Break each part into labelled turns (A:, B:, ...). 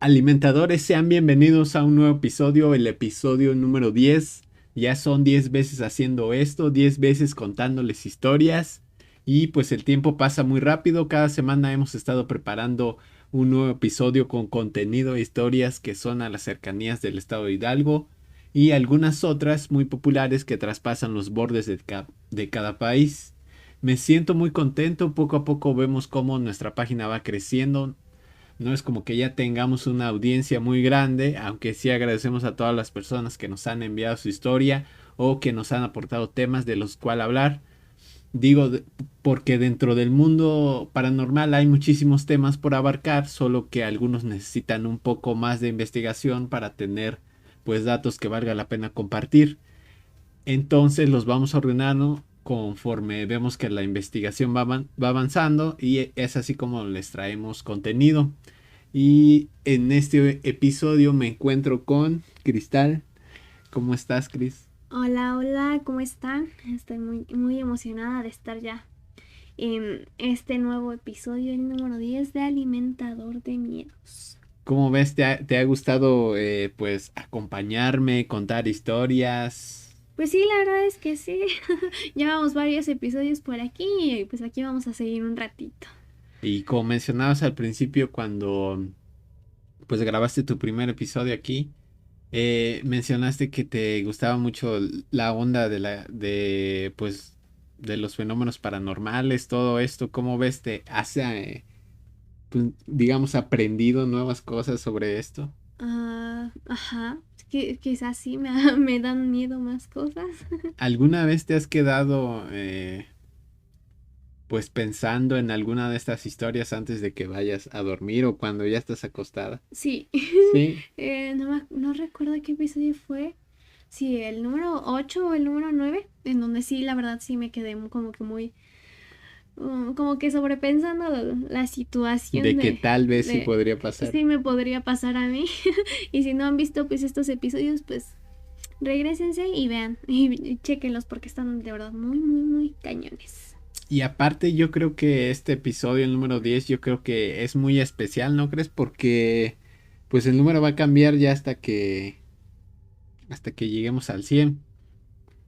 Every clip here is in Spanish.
A: Alimentadores, sean bienvenidos a un nuevo episodio, el episodio número 10. Ya son 10 veces haciendo esto, 10 veces contándoles historias y pues el tiempo pasa muy rápido. Cada semana hemos estado preparando un nuevo episodio con contenido e historias que son a las cercanías del estado de Hidalgo y algunas otras muy populares que traspasan los bordes de cada país. Me siento muy contento, poco a poco vemos cómo nuestra página va creciendo. No es como que ya tengamos una audiencia muy grande, aunque sí agradecemos a todas las personas que nos han enviado su historia o que nos han aportado temas de los cuales hablar. Digo, porque dentro del mundo paranormal hay muchísimos temas por abarcar, solo que algunos necesitan un poco más de investigación para tener pues datos que valga la pena compartir. Entonces los vamos ordenando conforme vemos que la investigación va avanzando y es así como les traemos contenido. Y en este episodio me encuentro con Cristal. ¿Cómo estás, Cris?
B: Hola, hola, ¿cómo están? Estoy muy emocionada de estar ya en este nuevo episodio, el número 10 de Alimentador de Miedos.
A: ¿Cómo ves? ¿Te ha gustado pues acompañarme, contar historias?
B: Pues sí, la verdad es que sí. Llevamos varios episodios por aquí y pues aquí vamos a seguir un ratito.
A: Y como mencionabas al principio cuando pues grabaste tu primer episodio aquí, mencionaste que te gustaba mucho la onda de pues de los fenómenos paranormales, todo esto. ¿Cómo ves? ¿Te hace pues, digamos, aprendido nuevas cosas sobre esto?
B: Ajá, quizás sí me dan miedo más cosas.
A: ¿Alguna vez te has quedado pues pensando en alguna de estas historias antes de que vayas a dormir o cuando ya estás acostada?
B: Sí,
A: Sí.
B: no recuerdo qué episodio fue. Sí, el número 8 o el número 9 en donde sí, la verdad sí me quedé como que muy, como que sobrepensando la situación
A: De que tal vez sí podría pasar.
B: sí me podría pasar a mí. Y si no han visto pues estos episodios, pues regrésense y vean y chéquenlos porque están de verdad muy cañones.
A: Y aparte yo creo que este episodio, el número 10 yo creo que es muy especial, ¿no crees? Porque pues el número va a cambiar ya hasta que lleguemos al 100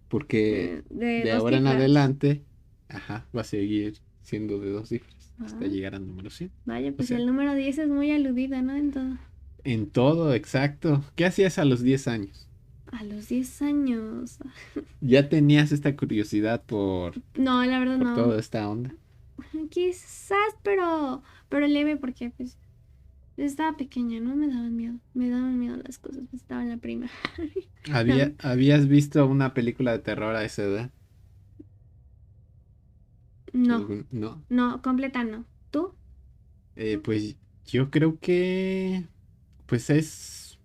A: porque
B: De
A: de
B: dos
A: ahora en
B: cifras.
A: adelante, ajá, va a seguir siendo de dos cifras hasta
B: Ah,
A: llegar al número 100.
B: vaya,
A: O
B: pues
A: sea,
B: el número 10 es muy aludida, ¿no? En todo.
A: en todo, exacto. ¿Qué hacías a los 10 años?
B: A los 10 años.
A: ¿Ya tenías esta curiosidad
B: No, la verdad
A: por
B: no.
A: toda esta onda?
B: Quizás, pero leve porque pues estaba pequeña, ¿no? Me daban miedo las cosas, pues estaba en la primaria. No,
A: ¿Habías visto una película de terror a esa edad?
B: no,
A: No.
B: no, completa no. ¿Tú?
A: Pues yo creo que pues es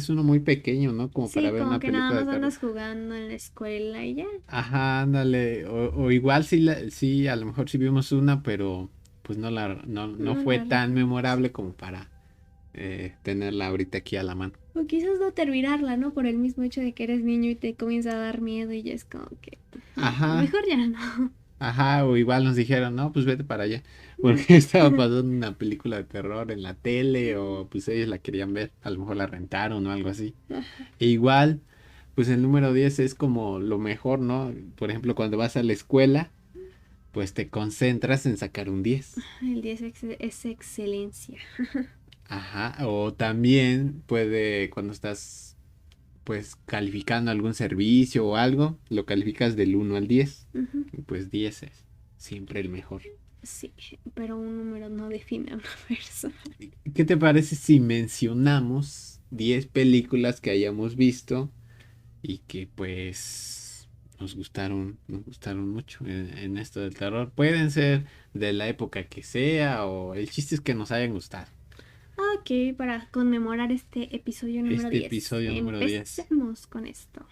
A: uno muy pequeño, ¿no? Como para
B: Sí,
A: ver
B: como
A: una
B: que nada
A: película de
B: más
A: terror.
B: andas jugando en la escuela y ya.
A: Ajá, ándale. O igual sí, sí, a lo mejor sí vimos una, pero pues no
B: No
A: fue
B: la
A: tan
B: recuerdas.
A: memorable como para tenerla ahorita aquí a la mano.
B: O quizás no terminarla, ¿no? Por el mismo hecho de que eres niño y te comienza a dar miedo y ya es como que
A: Ajá,
B: mejor ya no.
A: ajá, o igual nos dijeron, no, pues vete para allá, porque estaba pasando una película de terror en la tele, o pues ellos la querían ver, a lo mejor la rentaron o algo así. E igual, pues el número 10 es como lo mejor, ¿no? Por ejemplo, cuando vas a la escuela, pues te concentras en sacar un 10.
B: El 10 es excelencia.
A: Ajá, o también puede, cuando estás pues calificando algún servicio o algo, lo calificas del 1 al 10.
B: Ujú.
A: Y pues 10 es siempre el mejor.
B: Sí, pero un número no define a una persona.
A: ¿Qué te parece si mencionamos 10 películas que hayamos visto y que pues nos gustaron mucho en esto del terror? Pueden ser de la época que sea o el chiste es que nos hayan gustado.
B: Ok, para conmemorar este episodio número
A: Este
B: 10,
A: episodio número 10.
B: empecemos con esto.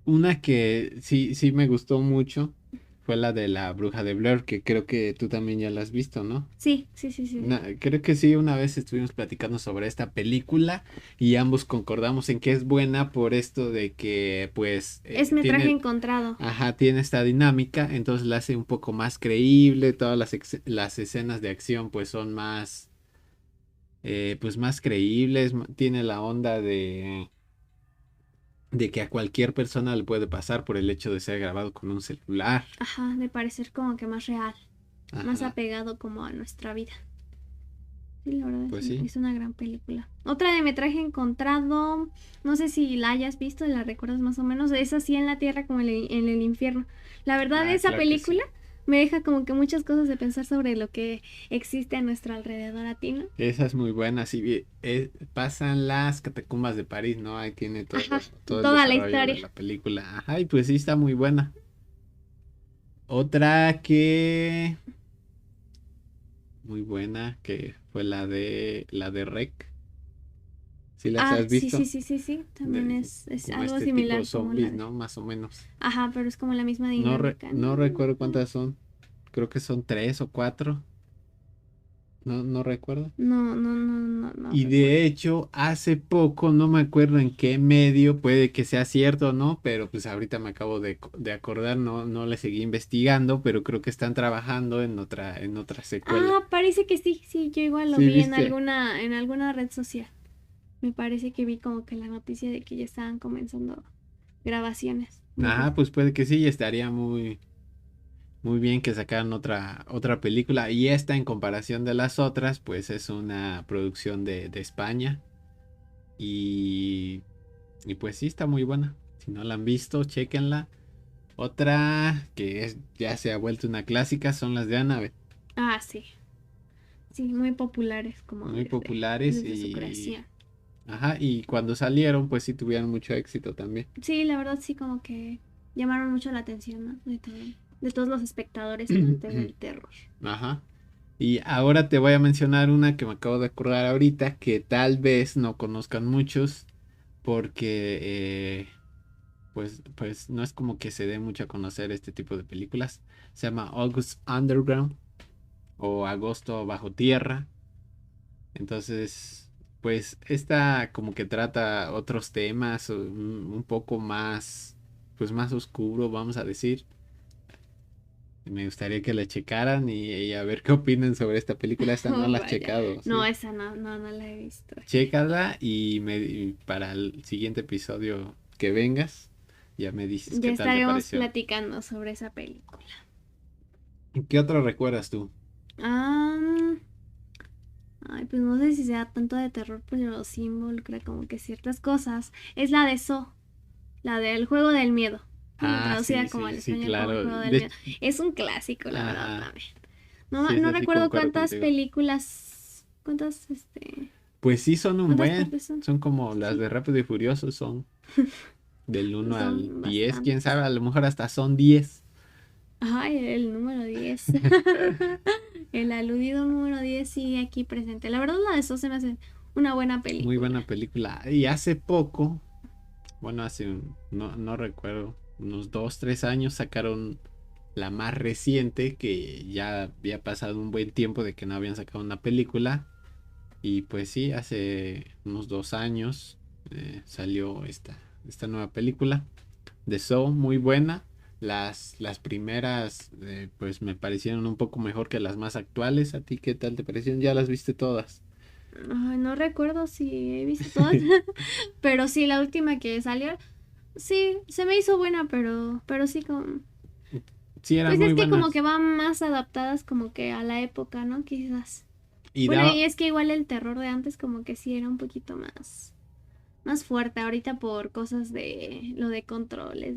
A: Una que sí me gustó mucho fue la de la Bruja de Blair, que creo que tú también ya la has visto, ¿no?
B: Sí.
A: Creo que sí, una vez estuvimos platicando sobre esta película y ambos concordamos en que es buena por esto de que pues
B: Es metraje encontrado.
A: tiene esta dinámica, entonces la hace un poco más creíble, todas las escenas de acción pues son más pues más creíbles, tiene la onda de que a cualquier persona le puede pasar por el hecho de ser grabado con un celular.
B: Ajá, de parecer como que más real, más
A: Ajá,
B: apegado como a nuestra vida. Sí, la verdad
A: pues sí.
B: es una gran película. Otra de Metraje Encontrado, no sé si la hayas visto, la recuerdas más o menos, es así en la tierra como en el infierno. La verdad,
A: Ah,
B: esa
A: claro que sí.
B: película me deja como que muchas cosas de pensar sobre lo que existe a nuestro alrededor, a ti, ¿no?
A: Esa es muy buena. Sí, pasan las catacumbas de París, ¿no? Ahí tiene
B: Ajá,
A: todo el
B: toda la
A: desarrollo de
B: historia.
A: la película. Ajá, y pues sí, está muy buena. Otra que muy buena, que fue la de Rec. ¿Sí las
B: Ah,
A: has
B: sí, sí,
A: visto?
B: sí, sí, sí, también
A: De-
B: es
A: como
B: algo
A: este tipo
B: similar como la
A: zombies,
B: de...
A: ¿no? Más o menos.
B: Ajá, pero es como la misma
A: No,
B: dinámica, ¿no?
A: no recuerdo cuántas son. Creo que son tres o cuatro. No, no recuerdo.
B: No, no, no, no, no
A: Y
B: recuerdo.
A: de hecho, hace poco, no me acuerdo en qué medio, puede que sea cierto o no, pero pues ahorita me acabo de acordar, no le seguí investigando, pero creo que están trabajando en otra secuela.
B: Ah, parece que sí, sí, yo igual lo
A: Sí,
B: vi
A: ¿viste?
B: en alguna red social. Me parece que vi como que la noticia de que ya estaban comenzando grabaciones.
A: Ajá, pues puede que sí, estaría muy, muy bien que sacaran otra película. Y esta, en comparación de las otras, pues es una producción de España. Y, y pues sí, está muy buena. Si no la han visto, chéquenla. Otra que ya se ha vuelto una clásica son las de Annabelle.
B: Ah, sí, sí, muy populares como
A: Muy populares
B: desde su
A: y...
B: creación.
A: Ajá, y cuando salieron, pues sí tuvieron mucho éxito también.
B: Sí, la verdad sí como que llamaron mucho la atención, ¿no? De todos los espectadores amantes del terror.
A: Ajá. Y ahora te voy a mencionar una que me acabo de acordar ahorita, que tal vez no conozcan muchos, porque pues no es como que se dé mucho a conocer este tipo de películas. Se llama August Underground o Agosto Bajo Tierra. Entonces, pues esta como que trata otros temas, un poco más, pues más oscuro, vamos a decir. Me gustaría que la checaran y a ver qué opinan sobre esta película. Esta no
B: Oh,
A: la has
B: vaya.
A: checado,
B: No,
A: ¿sí?
B: esa no, no, no la he visto.
A: Chécala y para el siguiente episodio que vengas, ya me dices
B: Ya
A: qué tal te
B: estaremos
A: pareció.
B: platicando sobre esa película.
A: ¿Qué otro recuerdas tú?
B: Ah, ay, pues no sé si sea tanto de terror, pero sí involucra como que ciertas cosas. Es la de So, la del juego del miedo. Bueno,
A: Ah,
B: traducida
A: sí,
B: como
A: sí,
B: al
A: sí,
B: español como el
A: claro.
B: juego del miedo. Es un clásico, la verdad,
A: Ajá,
B: también. No,
A: sí,
B: no
A: eso sí
B: recuerdo
A: concuerdo
B: cuántas
A: contigo.
B: películas,
A: Pues sí, son un
B: cuántas
A: buen.
B: partes son.
A: Son como las
B: Sí,
A: de Rápido y Furioso, son del 1 al 10, quién
B: bastantes.
A: sabe, a lo mejor hasta son 10.
B: Ay, el número 10. El aludido número 10 sigue aquí presente. La verdad, la de So se me hace una buena
A: Muy
B: película.
A: buena película. Y hace poco, bueno, no recuerdo, unos 2, 3 años sacaron la más reciente, que ya había pasado un buen tiempo de que no habían sacado una película. Y pues sí, hace unos 2 años salió esta nueva película de Saw, muy buena. Las primeras, pues me parecieron un poco mejor que las más actuales. ¿A ti qué tal te parecieron? Ya las viste todas.
B: Ay, no recuerdo si he visto todas, pero sí, la última que salió, sí, se me hizo buena, pero sí, como,
A: Sí, eran
B: pues
A: muy
B: es que como
A: buenas.
B: que van más adaptadas como que a la época, ¿no? Quizás.
A: Y
B: Bueno,
A: daba,
B: y es que igual el terror de antes como que sí era un poquito más fuerte ahorita por cosas de lo de controles,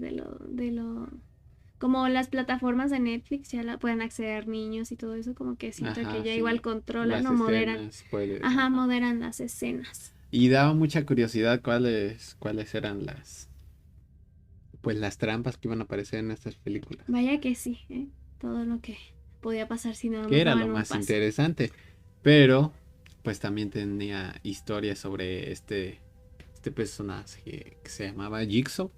B: como las plataformas de Netflix ya la pueden acceder niños y todo eso, como que siento que
A: ajá,
B: ya igual
A: sí,
B: controlan
A: las
B: o moderan,
A: escenas, puede,
B: ajá,
A: ajá.
B: moderan las escenas.
A: Y daba mucha curiosidad cuáles eran pues las trampas que iban a aparecer en estas películas.
B: Vaya que sí, ¿eh? Todo lo que podía pasar si no
A: Que
B: nos
A: era lo
B: daban un
A: más
B: pase.
A: interesante. Pero, pues también tenía historias sobre este personaje que se llamaba Jigsaw.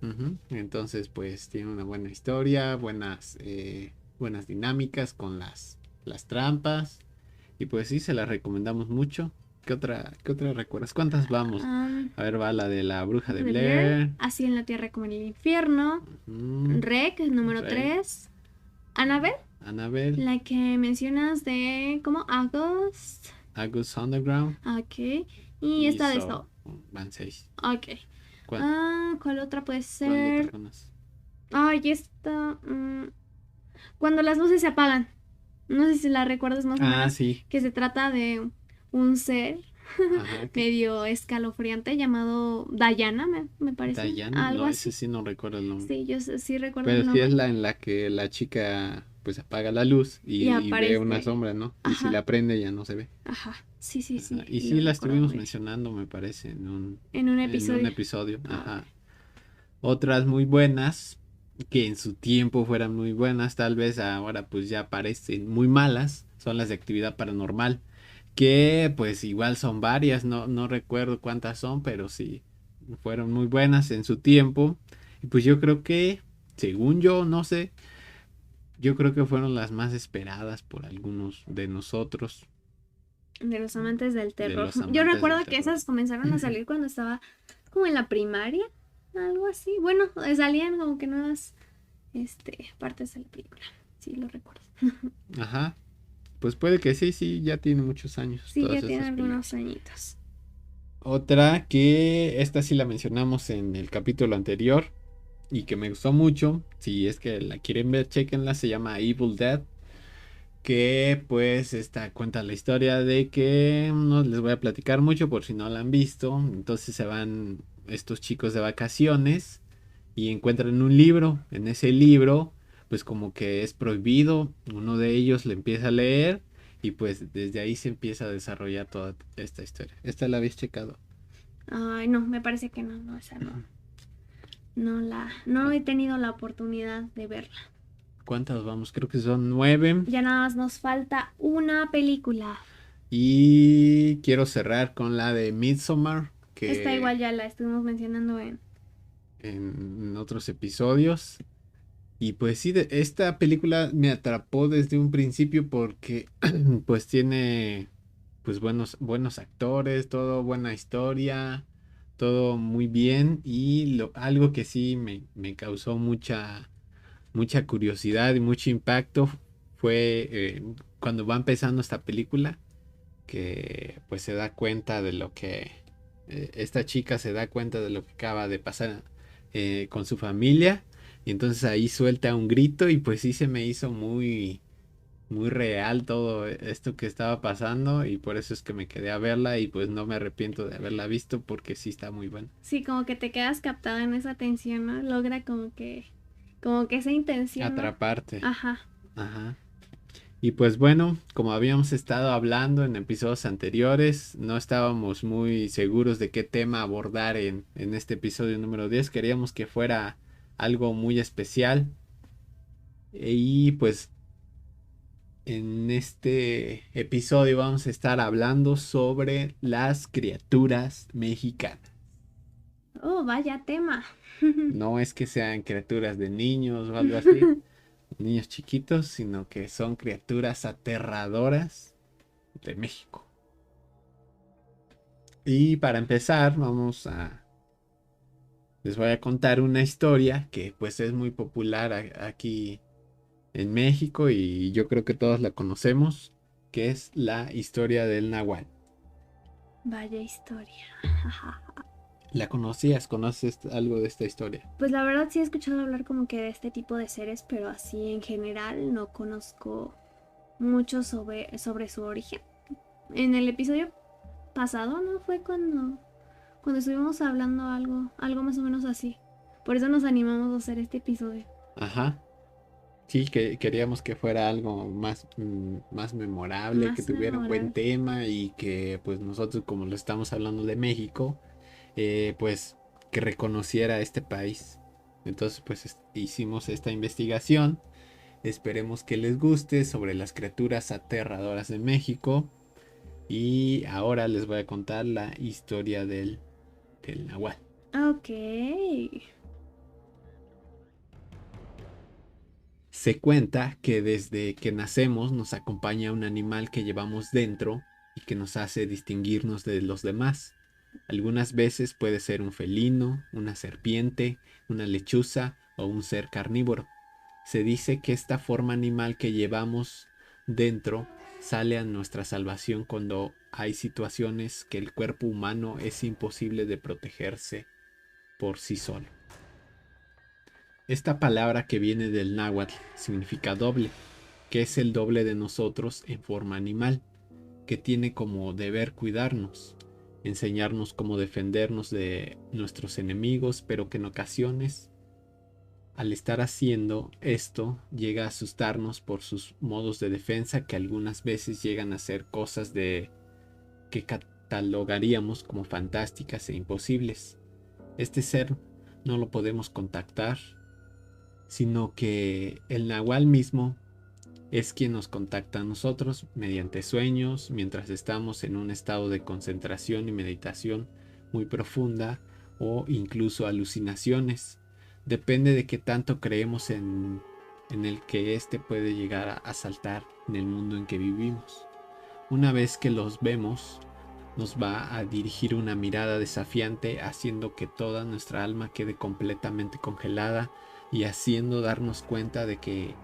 A: Ujú. Entonces, pues tiene una buena historia, buenas dinámicas con las trampas. Y pues sí, se las recomendamos mucho. ¿Qué otra recuerdas? ¿Cuántas vamos?
B: Am,
A: A ver, va la de la bruja de
B: de Blair,
A: Blair.
B: Así en la Tierra como en el Infierno.
A: Ujú.
B: Rec, número
A: Rey,
B: 3. Annabelle,
A: Annabelle.
B: la que mencionas de, ¿cómo? August.
A: Agus Underground.
B: Ok. Y esta de Saw.
A: Van 6.
B: Ok. ¿Cuál otra puede
A: ¿Cuál otra
B: ser?
A: conoces?
B: Ay, esta. Cuando las luces se apagan. No sé si la recuerdas más o menos.
A: Sí.
B: Que se trata de un ser
A: Ajá.
B: medio escalofriante llamado Diana, me parece.
A: Diana,
B: Algo
A: no,
B: así.
A: ese sí no recuerdo el nombre.
B: Sí, yo sí recuerdo
A: Pero
B: el
A: sí es
B: nombre.
A: la en la que la chica pues apaga la luz
B: Y
A: y ve una
B: aparece.
A: sombra, ¿no? Y si
B: Ajá.
A: la prende ya no se ve.
B: Ajá. Sí, sí, sí.
A: Ajá. Y
B: Lo
A: sí la
B: recuerdo
A: estuvimos
B: muy bien.
A: mencionando, me parece,
B: En un
A: en un
B: episodio.
A: episodio. Ajá.
B: Ok.
A: Otras muy buenas, que en su tiempo fueran muy buenas, tal vez ahora pues ya parecen muy malas, son las de actividad paranormal, que pues igual son varias, no recuerdo cuántas son, pero sí fueron muy buenas en su tiempo. Y pues yo creo que, según yo, no sé, yo creo que fueron las más esperadas por algunos de nosotros,
B: De los amantes del
A: de
B: terror.
A: los
B: Yo
A: amantes
B: recuerdo
A: del
B: que
A: terror.
B: esas comenzaron a salir cuando estaba como en la primaria, algo así. Bueno, salían como que nuevas partes de la película. Sí, lo recuerdo.
A: Ajá, pues puede que sí, ya tiene muchos años
B: Sí, ya
A: todas
B: tiene
A: esas películas.
B: algunos añitos.
A: Otra que esta sí la mencionamos en el capítulo anterior y que me gustó mucho, si es que la quieren ver, chequenla, se llama Evil Dead, que pues esta cuenta la historia de que no les voy a platicar mucho por si no la han visto. Entonces se van estos chicos de vacaciones y encuentran un libro. En ese libro pues como que es prohibido, uno de ellos le empieza a leer y pues desde ahí se empieza a desarrollar toda esta historia. ¿Esta la habéis checado?
B: Ay, no, me parece que no, esa no. No he tenido la oportunidad de verla.
A: ¿Cuántas vamos? Creo que son 9.
B: Ya nada más nos falta una película.
A: Y quiero cerrar con la de Midsommar,
B: Esta igual
A: que
B: ya la estuvimos mencionando
A: en otros episodios. Y pues sí, esta película me atrapó desde un principio porque pues tiene pues buenos actores, todo buena historia, todo muy bien. Y algo que sí me causó mucha curiosidad y mucho impacto fue cuando va empezando esta película, que pues se da cuenta de lo que esta chica se da cuenta de lo que acaba de pasar con su familia, y entonces ahí suelta un grito y pues sí se me hizo muy real todo esto que estaba pasando, y por eso es que me quedé a verla y pues no me arrepiento de haberla visto porque sí está muy buena.
B: Sí, como que te quedas captada en esa tensión, ¿no? Logra como que esa intención, ¿no?
A: Atraparte.
B: Ajá.
A: Ajá. Y pues bueno, como habíamos estado hablando en episodios anteriores, no estábamos muy seguros de qué tema abordar en este episodio número 10. Queríamos que fuera algo muy especial. Y pues en este episodio vamos a estar hablando sobre las criaturas mexicanas.
B: Oh, vaya tema.
A: No es que sean criaturas de niños o algo así, niños chiquitos, sino que son criaturas aterradoras de México. Y para empezar, les voy a contar una historia que pues es muy popular aquí en México y yo creo que todos la conocemos, que es la historia del Nahual.
B: Vaya historia.
A: ¿La conocías? ¿Conoces algo de esta historia?
B: Pues la verdad sí he escuchado hablar como que de este tipo de seres, pero así en general no conozco mucho sobre su origen. En el episodio pasado, ¿no? Fue cuando estuvimos hablando algo más o menos así. Por eso nos animamos a hacer este episodio.
A: Ajá. Sí, que queríamos que fuera algo más memorable, que
B: Más
A: tuviera un buen
B: memorable.
A: tema y que pues nosotros como lo estamos hablando de México, pues que reconociera este país. Entonces pues hicimos esta investigación. Esperemos que les guste sobre las criaturas aterradoras de México. Y ahora les voy a contar la historia del Nahual.
B: Ok.
A: Se cuenta que desde que nacemos nos acompaña un animal que llevamos dentro y que nos hace distinguirnos de los demás. Algunas veces puede ser un felino, una serpiente, una lechuza o un ser carnívoro. Se dice que esta forma animal que llevamos dentro sale a nuestra salvación cuando hay situaciones que el cuerpo humano es imposible de protegerse por sí solo. Esta palabra que viene del náhuatl significa doble, que es el doble de nosotros en forma animal, que tiene como deber cuidarnos, enseñarnos cómo defendernos de nuestros enemigos, pero que en ocasiones, al estar haciendo esto, llega a asustarnos por sus modos de defensa, que algunas veces llegan a ser cosas que catalogaríamos como fantásticas e imposibles. Este ser no lo podemos contactar, sino que el nahual mismo es quien nos contacta a nosotros mediante sueños, mientras estamos en un estado de concentración y meditación muy profunda, o incluso alucinaciones. Depende de qué tanto creemos en el que éste puede llegar a saltar en el mundo en que vivimos. Una vez que los vemos, nos va a dirigir una mirada desafiante, haciendo que toda nuestra alma quede completamente congelada y haciendo darnos cuenta de que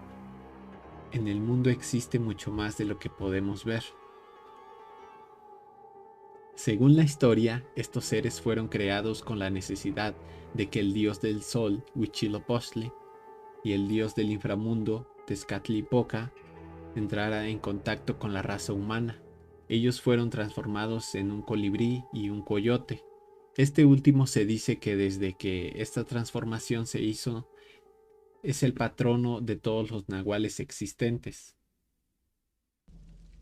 A: en el mundo existe mucho más de lo que podemos ver. Según la historia, estos seres fueron creados con la necesidad de que el dios del sol, Huitzilopochtli, y el dios del inframundo, Tezcatlipoca, entrara en contacto con la raza humana. Ellos fueron transformados en un colibrí y un coyote. Este último se dice que desde que esta transformación se hizo, es el patrono de todos los nahuales existentes.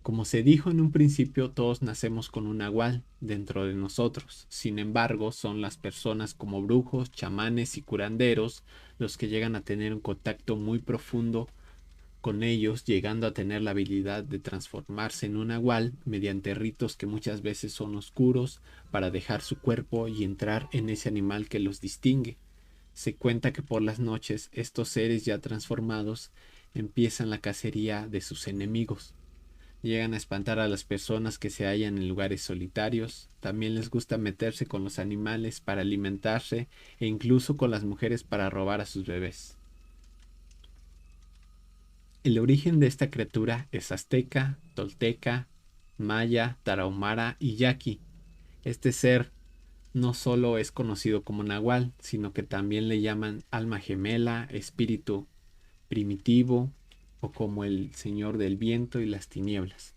A: Como se dijo en un principio, todos nacemos con un nahual dentro de nosotros. Sin embargo, son las personas como brujos, chamanes y curanderos los que llegan a tener un contacto muy profundo con ellos, llegando a tener la habilidad de transformarse en un nahual mediante ritos que muchas veces son oscuros para dejar su cuerpo y entrar en ese animal que los distingue. Se cuenta que por las noches estos seres ya transformados empiezan la cacería de sus enemigos. Llegan a espantar a las personas que se hallan en lugares solitarios. También les gusta meterse con los animales para alimentarse e incluso con las mujeres para robar a sus bebés. El origen de esta criatura es azteca, tolteca, maya, tarahumara y yaqui. Este ser no solo es conocido como nahual, sino que también le llaman alma gemela, espíritu primitivo o como el señor del viento y las tinieblas.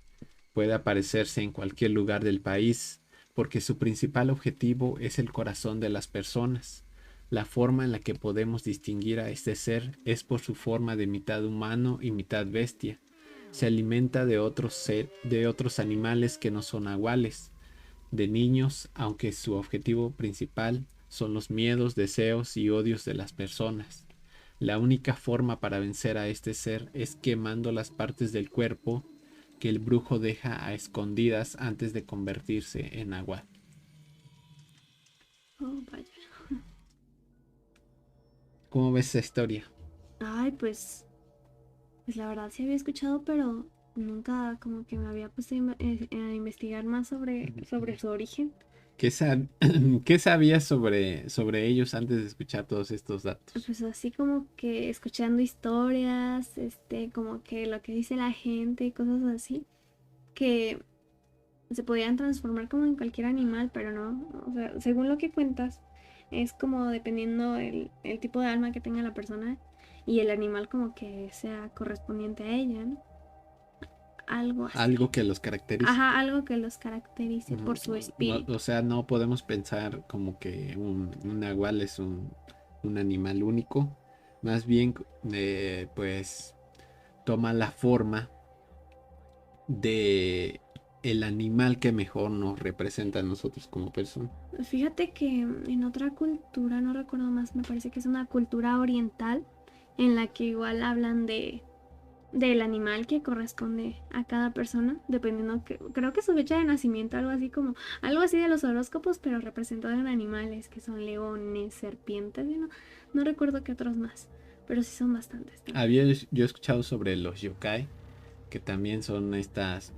A: Puede aparecerse en cualquier lugar del país porque su principal objetivo es el corazón de las personas. La forma en la que podemos distinguir a este ser es por su forma de mitad humano y mitad bestia. Se alimenta de otros animales que no son nahuales, de niños, aunque su objetivo principal son los miedos, deseos y odios de las personas. La única forma para vencer a este ser es quemando las partes del cuerpo que el brujo deja a escondidas antes de convertirse en agua.
B: Oh, vaya.
A: ¿Cómo ves esa historia?
B: Ay, pues la verdad sí había escuchado, pero nunca como que me había puesto a investigar más sobre su origen.
A: ¿Qué, ¿Qué sabías sobre ellos antes de escuchar todos estos datos?
B: Pues así como que escuchando historias, como que lo que dice la gente y cosas así, que se podían transformar como en cualquier animal, pero no, o sea, según lo que cuentas, es como dependiendo el tipo de alma que tenga la persona y el animal como que sea correspondiente a ella, ¿no? Algo así.
A: Algo que los caracteriza.
B: Ajá, algo que los caracterice por su espíritu.
A: O sea, no podemos pensar como que un nahual es un animal único. Más bien, pues, toma la forma de el animal que mejor nos representa a nosotros como personas.
B: Fíjate que en otra cultura, no recuerdo más, me parece que es una cultura oriental en la que igual hablan del animal que corresponde a cada persona, dependiendo que creo que su fecha de nacimiento, algo así de los horóscopos, pero representado en animales que son leones, serpientes, y no recuerdo qué otros más, pero sí son bastantes también.
A: Había yo escuchado sobre los yokai, que también son estas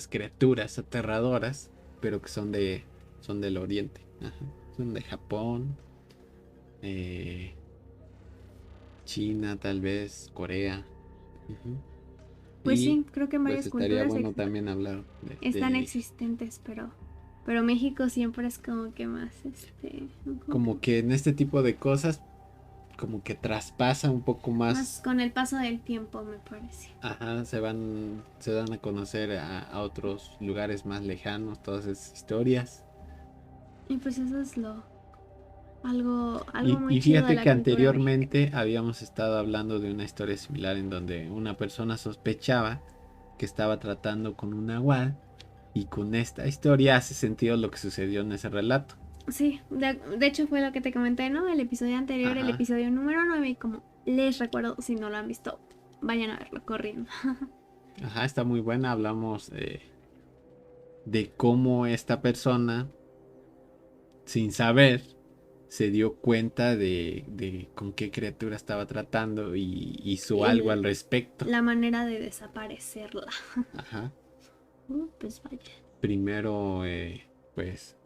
A: criaturas aterradoras, pero que son del oriente. Ajá. Son de Japón, China, tal vez, Corea. Ujú.
B: Pues
A: Y
B: sí, creo que en
A: pues
B: varias
A: estaría
B: culturas
A: bueno también hablar
B: están existentes, pero México siempre es como que más,
A: como que en este tipo de cosas, como que traspasa un poco
B: más
A: más.
B: con el paso del tiempo, me parece.
A: Ajá, se dan a conocer a otros lugares más lejanos, todas esas historias.
B: Y pues eso es algo muy
A: Y
B: chido de
A: fíjate
B: la
A: que
B: cultura mexicana.
A: anteriormente habíamos estado hablando de una historia similar en donde una persona sospechaba que estaba tratando con un nahual y con esta historia hace sentido lo que sucedió en ese relato.
B: Sí, de hecho fue lo que te comenté, ¿no? El episodio anterior, el
A: Ajá,
B: episodio número 9 y como les recuerdo, si no lo han visto, vayan a verlo corriendo.
A: ajá, está muy buena. Hablamos de cómo esta persona, sin saber, se dio cuenta de con qué criatura estaba tratando y hizo algo al
B: El-
A: respecto.
B: la manera de desaparecerla.
A: Ajá.
B: Pues vaya.
A: Primero, pues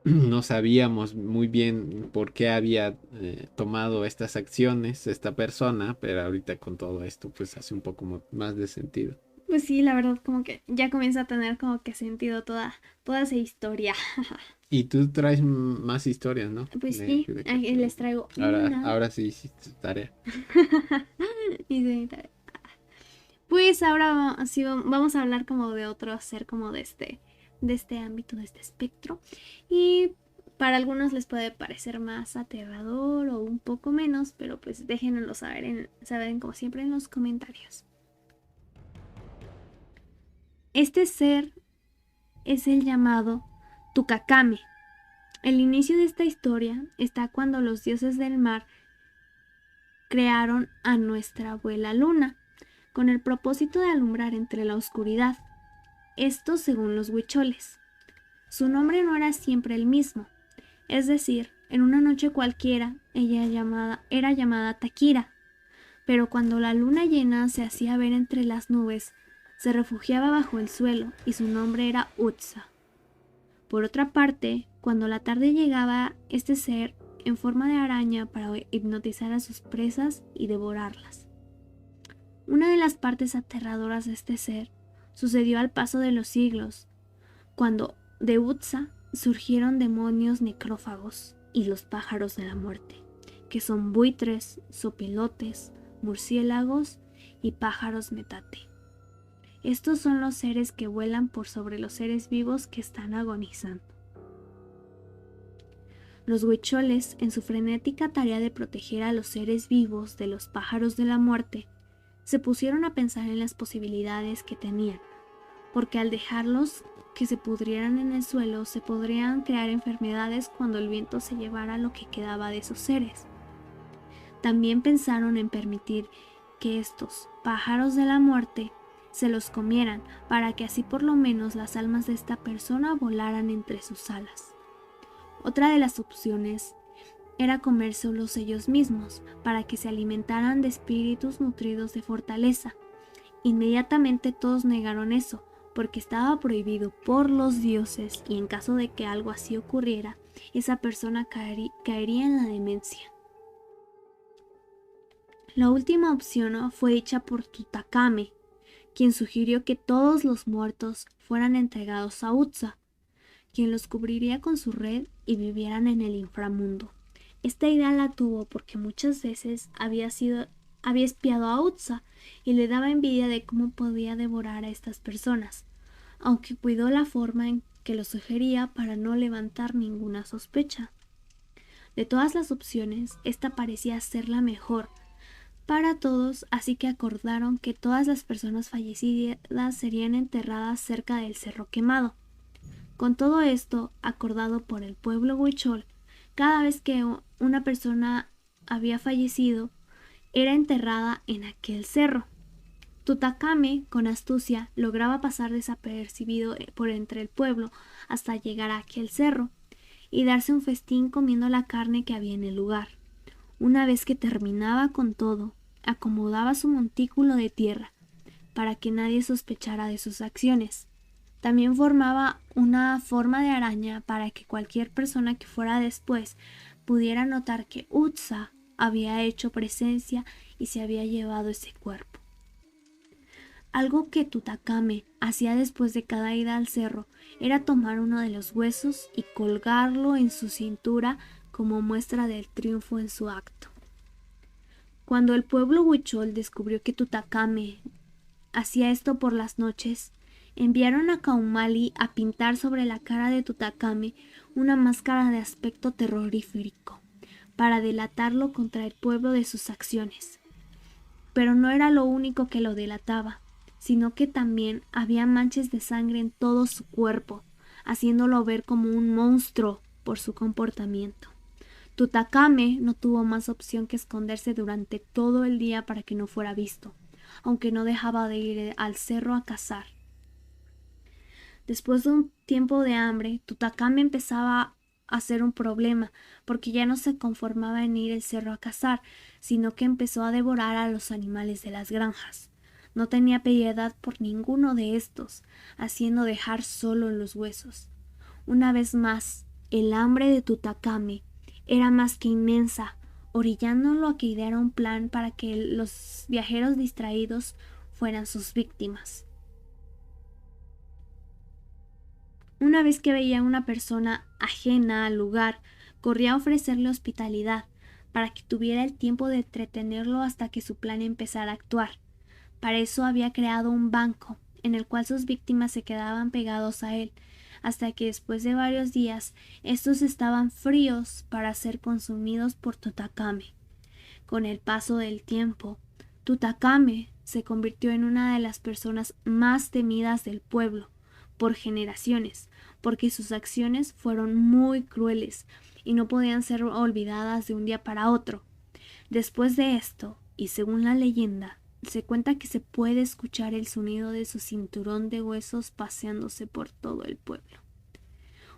A: no sabíamos muy bien por qué había tomado estas acciones esta persona, pero ahorita con todo esto pues hace un poco más de sentido.
B: Pues sí, la verdad como que ya comienza a tener como que sentido toda esa historia.
A: Y tú traes más historias, ¿no?
B: Pues sí,
A: De
B: aquí les
A: Cancún.
B: traigo
A: Ahora,
B: una.
A: ahora sí hiciste tu tarea.
B: Y pues ahora sí vamos a hablar como de otro ser como de este ámbito, de este espectro. Y para algunos les puede parecer más aterrador o un poco menos, pero pues déjenoslo saber como siempre en los comentarios. Este ser es el llamado Tucacame. El inicio de esta historia está cuando los dioses del mar crearon a nuestra abuela luna, con el propósito de alumbrar entre la oscuridad. Esto según los huicholes. Su nombre no era siempre el mismo, es decir, en una noche cualquiera era llamada Takira, pero cuando la luna llena se hacía ver entre las nubes, se refugiaba bajo el suelo y su nombre era Utsa. Por otra parte, cuando la tarde llegaba, este ser en forma de araña para hipnotizar a sus presas y devorarlas. Una de las partes aterradoras de este ser sucedió al paso de los siglos, cuando de Utsa surgieron demonios necrófagos y los pájaros de la muerte, que son buitres, sopilotes, murciélagos y pájaros metate. Estos son los seres que vuelan por sobre los seres vivos que están agonizando. Los huicholes, en su frenética tarea de proteger a los seres vivos de los pájaros de la muerte, se pusieron a pensar en las posibilidades que tenían, porque al dejarlos que se pudrieran en el suelo se podrían crear enfermedades cuando el viento se llevara lo que quedaba de esos seres. También pensaron en permitir que estos pájaros de la muerte se los comieran para que así por lo menos las almas de esta persona volaran entre sus alas. Otra de las opciones era comérselos ellos mismos para que se alimentaran de espíritus nutridos de fortaleza. Inmediatamente todos negaron eso, porque estaba prohibido por los dioses y en caso de que algo así ocurriera, esa persona caería en la demencia. La última opción fue hecha por Tucacame, quien sugirió que todos los muertos fueran entregados a Utsa, quien los cubriría con su red y vivieran en el inframundo. Esta idea la tuvo porque muchas veces había espiado a Utsa y le daba envidia de cómo podía devorar a estas personas, aunque cuidó la forma en que lo sugería para no levantar ninguna sospecha. De todas las opciones, esta parecía ser la mejor para todos, así que acordaron que todas las personas fallecidas serían enterradas cerca del Cerro Quemado. Con todo esto, acordado por el pueblo huichol, cada vez que una persona había fallecido, era enterrada en aquel cerro. Tucacame, con astucia, lograba pasar desapercibido por entre el pueblo hasta llegar a aquel cerro y darse un festín comiendo la carne que había en el lugar. Una vez que terminaba con todo, acomodaba su montículo de tierra para que nadie sospechara de sus acciones. También formaba una forma de araña para que cualquier persona que fuera después pudiera notar que Utsa había hecho presencia y se había llevado ese cuerpo. Algo que Tutankamón hacía después de cada ida al cerro era tomar uno de los huesos y colgarlo en su cintura como muestra del triunfo en su acto. Cuando el pueblo huichol descubrió que Tutankamón hacía esto por las noches, enviaron a Kaumali a pintar sobre la cara de Tutankamón una máscara de aspecto terrorífico, para delatarlo contra el pueblo de sus acciones. Pero no era lo único que lo delataba, sino que también había manchas de sangre en todo su cuerpo, haciéndolo ver como un monstruo por su comportamiento. Tutankamón no tuvo más opción que esconderse durante todo el día para que no fuera visto, aunque no dejaba de ir al cerro a cazar. Después de un tiempo de hambre, Tutankamón empezaba a ser un problema, porque ya no se conformaba en ir al cerro a cazar, sino que empezó a devorar a los animales de las granjas. No tenía piedad por ninguno de estos, haciendo dejar solo los huesos. Una vez más, el hambre de Tutankamón era más que inmensa, orillándolo a que ideara un plan para que los viajeros distraídos fueran sus víctimas. Una vez que veía a una persona ajena al lugar, corría a ofrecerle hospitalidad, para que tuviera el tiempo de entretenerlo hasta que su plan empezara a actuar. Para eso había creado un banco, en el cual sus víctimas se quedaban pegados a él, hasta que después de varios días, estos estaban fríos para ser consumidos por Tutankamón. Con el paso del tiempo, Tutankamón se convirtió en una de las personas más temidas del pueblo, por generaciones, porque sus acciones fueron muy crueles y no podían ser olvidadas de un día para otro. Después de esto, y según la leyenda, se cuenta que se puede escuchar el sonido de su cinturón de huesos paseándose por todo el pueblo.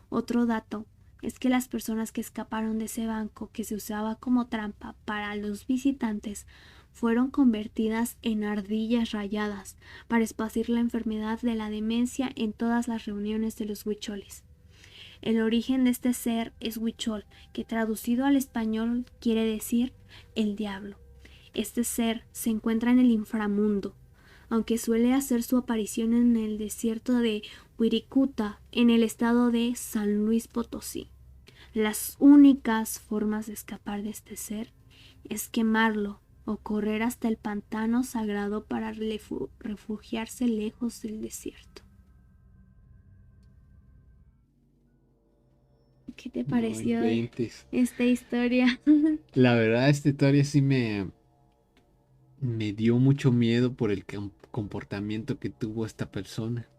B: Otro dato es que las personas que escaparon de ese banco que se usaba como trampa para los visitantes fueron convertidas en ardillas rayadas para esparcir la enfermedad de la demencia en todas las reuniones de los huicholes. El origen de este ser es huichol, que traducido al español quiere decir el diablo. Este ser se encuentra en el inframundo, aunque suele hacer su aparición en el desierto de Wirikuta, en el estado de San Luis Potosí. Las únicas formas de escapar de este ser es quemarlo o correr hasta el pantano sagrado para refugiarse lejos del desierto. ¿Qué te pareció esta historia?
A: La verdad, esta historia sí me dio mucho miedo por el comportamiento que tuvo esta persona.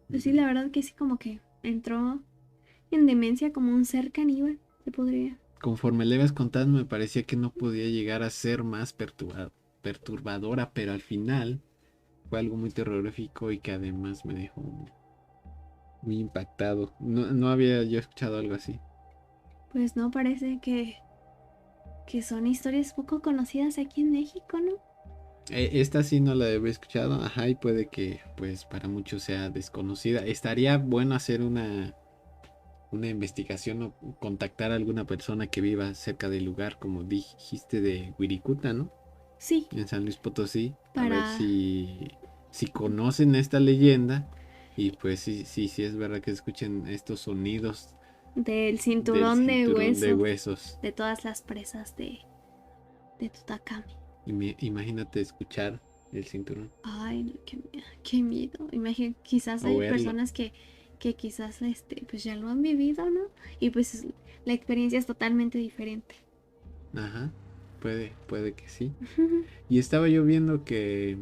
B: Pues sí, la verdad que sí, como que entró en demencia como un ser caníbal, se podría.
A: Conforme le ibas contando, me parecía que no podía llegar a ser más perturbadora, pero al final fue algo muy terrorífico y que además me dejó muy impactado. No había yo escuchado algo así.
B: Pues no, parece que son historias poco conocidas aquí en México, ¿no?
A: Esta sí no la había escuchado, ajá, y puede que pues para muchos sea desconocida. Estaría bueno hacer una investigación o contactar a alguna persona que viva cerca del lugar, como dijiste, de Wirikuta, ¿no?
B: Sí.
A: En San Luis Potosí, a ver si conocen esta leyenda y pues sí es verdad que escuchen estos sonidos
B: del cinturón de
A: huesos
B: de todas las presas de Tutankamón.
A: Imagínate escuchar el cinturón.
B: Ay, no, qué miedo. Quizás hay personas que quizás pues ya lo han vivido, ¿no? Y pues la experiencia es totalmente diferente.
A: Ajá, puede que sí. Y estaba yo viendo que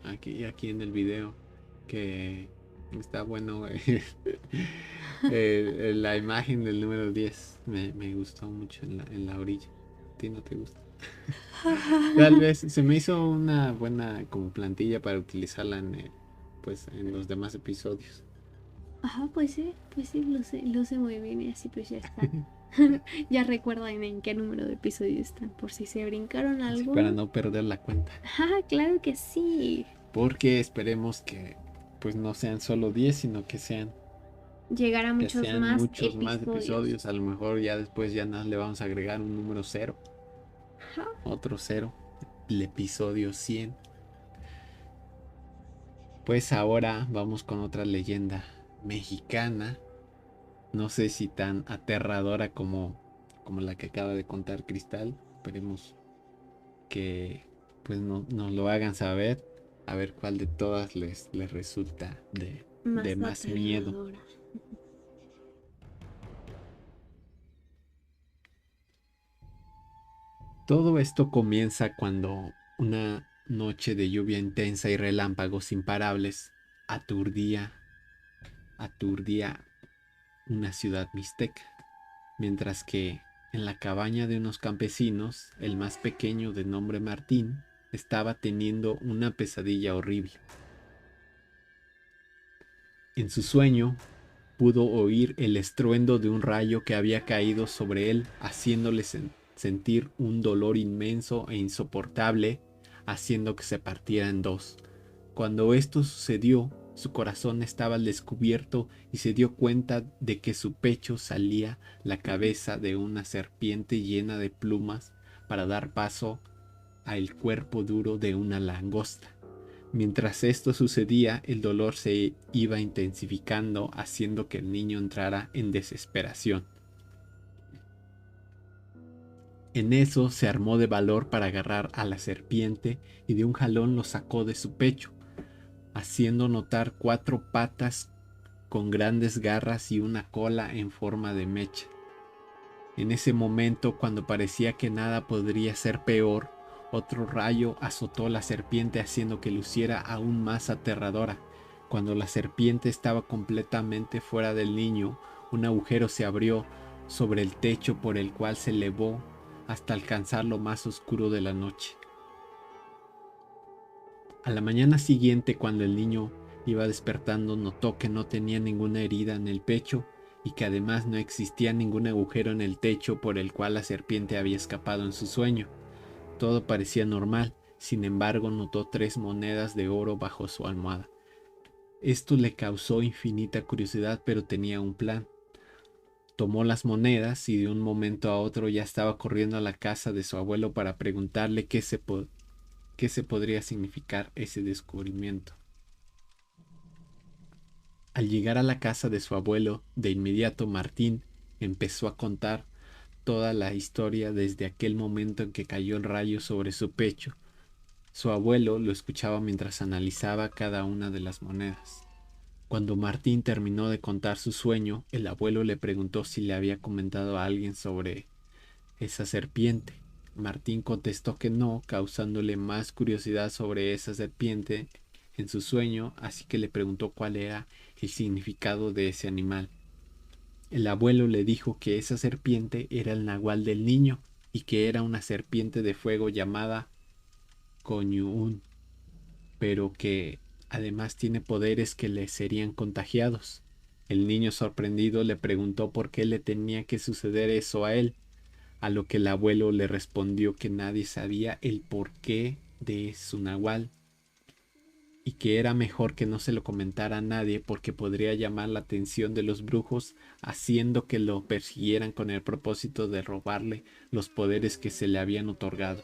A: aquí en el video que está bueno la imagen del número 10 me gustó mucho en la orilla. ¿A ti no te gusta? Tal vez se me hizo una buena como plantilla para utilizarla en los demás episodios.
B: Ajá, pues sí, luce muy bien y así pues ya está. Ya recuerdan en qué número de episodio están, por si se brincaron algo.
A: Para no perder la cuenta.
B: Ajá, claro que sí.
A: Porque esperemos que pues no sean solo 10, sino que sean
B: llegar a muchos más
A: episodios. A lo mejor ya después ya le vamos a agregar un número 0.
B: Ajá.
A: Otro 0. El episodio 100. Pues ahora vamos con otra leyenda mexicana. No sé si tan aterradora como la que acaba de contar Cristal. Esperemos que pues nos lo hagan saber. A ver cuál de todas les resulta de
B: Más
A: más miedo.
B: aterradora.
A: Todo esto comienza cuando una noche de lluvia intensa y relámpagos imparables aturdía una ciudad mixteca, mientras que en la cabaña de unos campesinos, el más pequeño de nombre Martín estaba teniendo una pesadilla horrible. En su sueño pudo oír el estruendo de un rayo que había caído sobre él, haciéndole sentir un dolor inmenso e insoportable, haciendo que se partiera en dos. Cuando esto sucedió, su corazón estaba al descubierto y se dio cuenta de que su pecho salía la cabeza de una serpiente llena de plumas para dar paso al cuerpo duro de una langosta. Mientras esto sucedía, el dolor se iba intensificando, haciendo que el niño entrara en desesperación. En eso se armó de valor para agarrar a la serpiente y de un jalón lo sacó de su pecho, haciendo notar 4 patas con grandes garras y una cola en forma de mecha. En ese momento, cuando parecía que nada podría ser peor, otro rayo azotó la serpiente haciendo que luciera aún más aterradora. Cuando la serpiente estaba completamente fuera del niño, un agujero se abrió sobre el techo por el cual se elevó hasta alcanzar lo más oscuro de la noche. A la mañana siguiente, cuando el niño iba despertando, notó que no tenía ninguna herida en el pecho y que además no existía ningún agujero en el techo por el cual la serpiente había escapado en su sueño. Todo parecía normal, sin embargo notó 3 monedas de oro bajo su almohada. Esto le causó infinita curiosidad, pero tenía un plan. Tomó las monedas y de un momento a otro ya estaba corriendo a la casa de su abuelo para preguntarle qué se podría significar ese descubrimiento. Al llegar a la casa de su abuelo, de inmediato Martín empezó a contar toda la historia desde aquel momento en que cayó el rayo sobre su pecho. Su abuelo lo escuchaba mientras analizaba cada una de las monedas. Cuando Martín terminó de contar su sueño, el abuelo le preguntó si le había comentado a alguien sobre esa serpiente. Martín contestó que no, causándole más curiosidad sobre esa serpiente en su sueño, así que le preguntó cuál era el significado de ese animal. El abuelo le dijo que esa serpiente era el nahual del niño y que era una serpiente de fuego llamada Coñuún, pero que además tiene poderes que le serían contagiados. El niño sorprendido le preguntó por qué le tenía que suceder eso a él, a lo que el abuelo le respondió que nadie sabía el porqué de su nahual y que era mejor que no se lo comentara a nadie porque podría llamar la atención de los brujos, haciendo que lo persiguieran con el propósito de robarle los poderes que se le habían otorgado.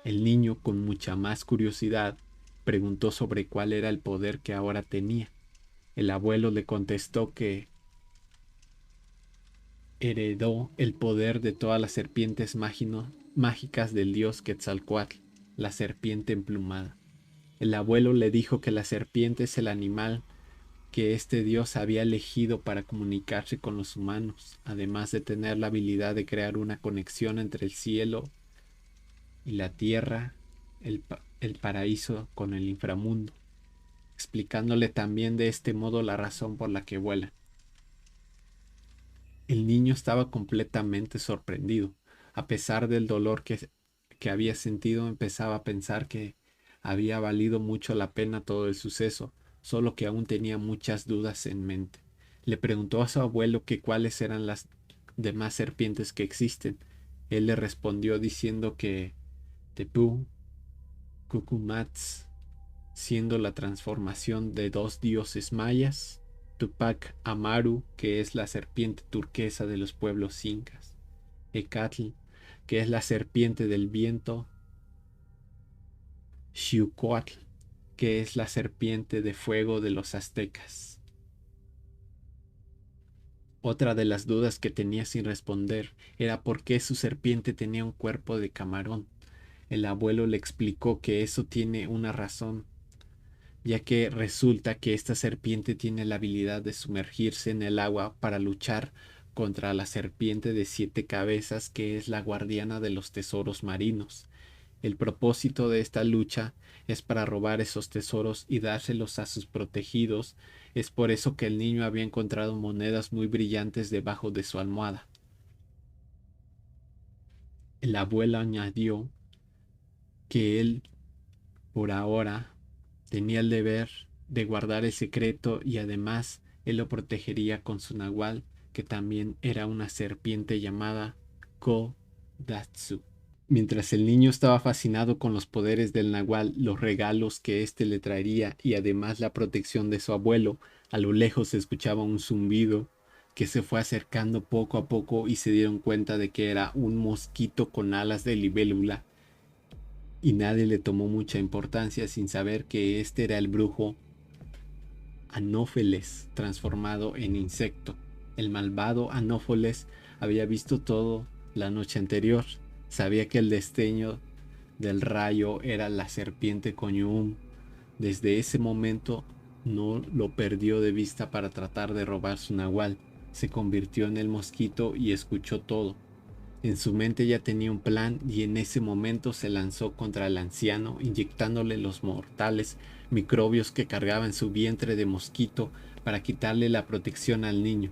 A: El niño, con mucha más curiosidad, preguntó sobre cuál era el poder que ahora tenía. El abuelo le contestó que heredó el poder de todas las serpientes mágicas del dios Quetzalcóatl, la serpiente emplumada. El abuelo le dijo que la serpiente es el animal que este dios había elegido para comunicarse con los humanos, además de tener la habilidad de crear una conexión entre el cielo y la tierra, el paraíso con el inframundo, explicándole también de este modo la razón por la que vuelan. El niño estaba completamente sorprendido. A pesar del dolor que había sentido, empezaba a pensar que había valido mucho la pena todo el suceso, solo que aún tenía muchas dudas en mente. Le preguntó a su abuelo que cuáles eran las demás serpientes que existen. Él le respondió diciendo que Tepú, Cucumats, siendo la transformación de 2 dioses mayas, Tupac Amaru, que es la serpiente turquesa de los pueblos incas, Ecatl, que es la serpiente del viento, Xiucoatl, que es la serpiente de fuego de los aztecas. Otra de las dudas que tenía sin responder era por qué su serpiente tenía un cuerpo de camarón. El abuelo le explicó que eso tiene una razón, ya que resulta que esta serpiente tiene la habilidad de sumergirse en el agua para luchar contra la serpiente de 7 cabezas, que es la guardiana de los tesoros marinos. El propósito de esta lucha es para robar esos tesoros y dárselos a sus protegidos. Es por eso que el niño había encontrado monedas muy brillantes debajo de su almohada. El abuelo añadió que él, por ahora, tenía el deber de guardar el secreto y además él lo protegería con su nahual, que también era una serpiente llamada Kodatsu. Mientras el niño estaba fascinado con los poderes del nahual, los regalos que éste le traería y además la protección de su abuelo, a lo lejos se escuchaba un zumbido que se fue acercando poco a poco y se dieron cuenta de que era un mosquito con alas de libélula, y nadie le tomó mucha importancia sin saber que este era el brujo Anófeles transformado en insecto. El malvado Anófeles había visto todo la noche anterior. Sabía que el destello del rayo era la serpiente Coñuum. Desde ese momento no lo perdió de vista para tratar de robar su nahual. Se convirtió en el mosquito y escuchó todo. En su mente ya tenía un plan y en ese momento se lanzó contra el anciano, inyectándole los mortales microbios que cargaba en su vientre de mosquito para quitarle la protección al niño.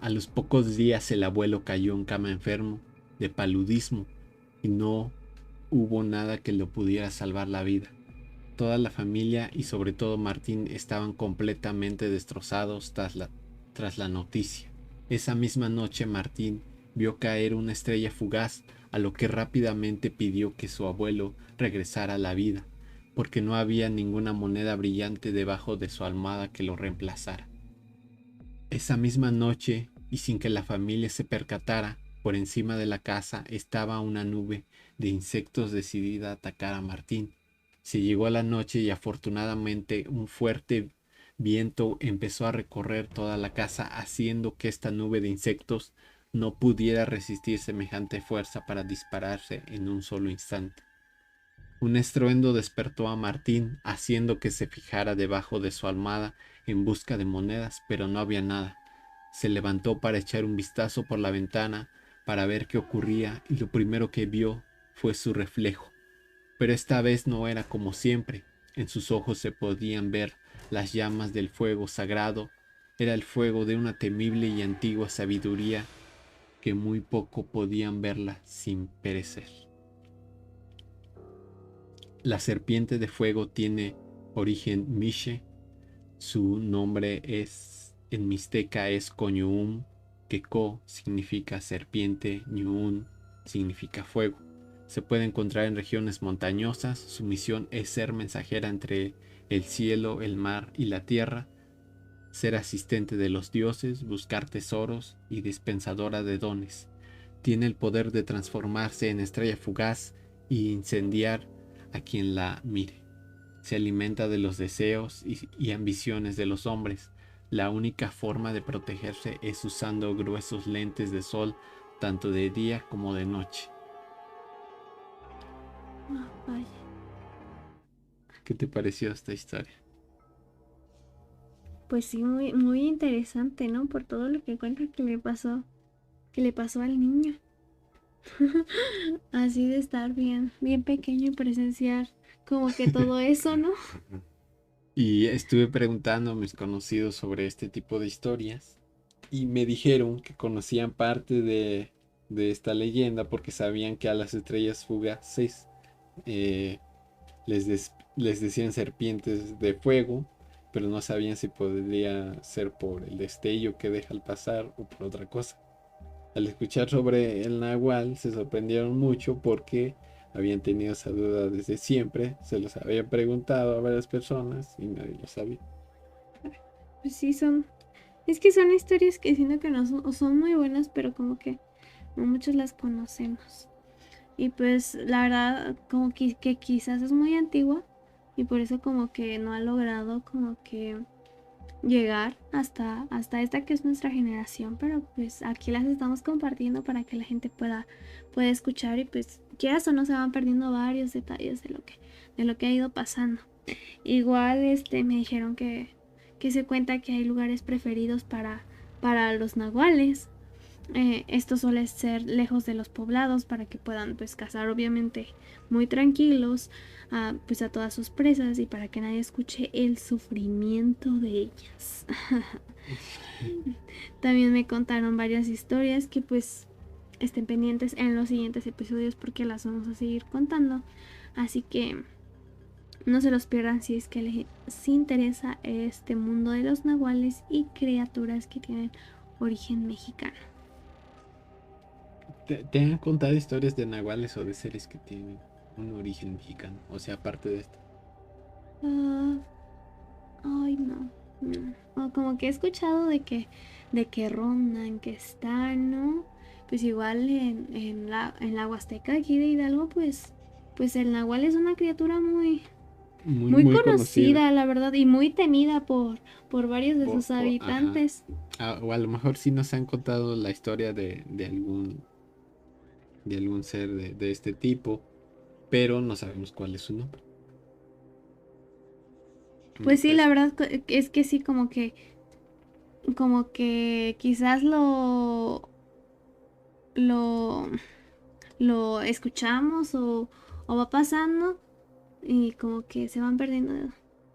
A: A los pocos días el abuelo cayó en cama enfermo de paludismo y no hubo nada que lo pudiera salvar la vida. Toda la familia y sobre todo Martín estaban completamente destrozados tras la noticia. Esa misma noche Martín vio caer una estrella fugaz, a lo que rápidamente pidió que su abuelo regresara a la vida, porque no había ninguna moneda brillante debajo de su almohada que lo reemplazara. Esa misma noche, y sin que la familia se percatara, por encima de la casa estaba una nube de insectos decidida a atacar a Martín. Se llegó a la noche y afortunadamente un fuerte viento empezó a recorrer toda la casa, haciendo que esta nube de insectos no pudiera resistir semejante fuerza para dispararse en un solo instante. Un estruendo despertó a Martín, haciendo que se fijara debajo de su almohada en busca de monedas, pero no había nada. Se levantó para echar un vistazo por la ventana para ver qué ocurría y lo primero que vio fue su reflejo. Pero esta vez no era como siempre. En sus ojos se podían ver las llamas del fuego sagrado. Era el fuego de una temible y antigua sabiduría que muy poco podían verla sin perecer. La serpiente de fuego tiene origen mixe. Su nombre en mixteca es Coñuum, que Co significa serpiente, Ñuun significa fuego. Se puede encontrar en regiones montañosas. Su misión es ser mensajera entre el cielo, el mar y la tierra, ser asistente de los dioses, buscar tesoros y dispensadora de dones. Tiene el poder de transformarse en estrella fugaz y incendiar a quien la mire. Se alimenta de los deseos y ambiciones de los hombres. La única forma de protegerse es usando gruesos lentes de sol, tanto de día como de noche.
B: Vaya.
A: ¿Qué te pareció esta historia?
B: Pues sí, muy, muy interesante, ¿no? Por todo lo que cuenta que le pasó al niño. Así de estar bien, bien pequeño y presenciar como que todo eso, ¿no?
A: Y estuve preguntando a mis conocidos sobre este tipo de historias y me dijeron que conocían parte de esta leyenda porque sabían que a las estrellas fugaces les decían serpientes de fuego, pero no sabían si podría ser por el destello que deja al pasar o por otra cosa. Al escuchar sobre el nahual se sorprendieron mucho porque habían tenido esa duda desde siempre, se los había preguntado a varias personas y nadie lo sabía.
B: Pues sí, es que son historias que siento que no son muy buenas, pero como que no muchos las conocemos. Y pues la verdad como que quizás es muy antigua y por eso como que no ha logrado como que llegar hasta esta que es nuestra generación, pero pues aquí las estamos compartiendo para que la gente pueda escuchar y pues quieras o no se van perdiendo varios detalles de lo que ha ido pasando. Igual me dijeron que se cuenta que hay lugares preferidos para los nahuales. Esto suele ser lejos de los poblados para que puedan pues cazar obviamente muy tranquilos pues a todas sus presas y para que nadie escuche el sufrimiento de ellas. También me contaron varias historias que pues estén pendientes en los siguientes episodios porque las vamos a seguir contando. Así que no se los pierdan si es que les interesa este mundo de los nahuales y criaturas que tienen origen mexicano.
A: ¿Te han contado historias de nahuales o de seres que tienen un origen mexicano? O sea, aparte de esto.
B: Ah, ay, no, no. O como que he escuchado de que rondan, que están, ¿no? Pues igual en la Huasteca aquí de Hidalgo, pues el nahual es una criatura
A: Muy,
B: muy
A: muy conocida.
B: conocida, la verdad, y muy temida por varios de sus
A: Ajá.
B: habitantes.
A: O a lo mejor sí nos han contado la historia de algún ser de este tipo, pero no sabemos cuál es su nombre. ¿No
B: Pues sí, la
A: crees?
B: verdad es que sí, como que quizás lo, lo escuchamos o va pasando y como que se van perdiendo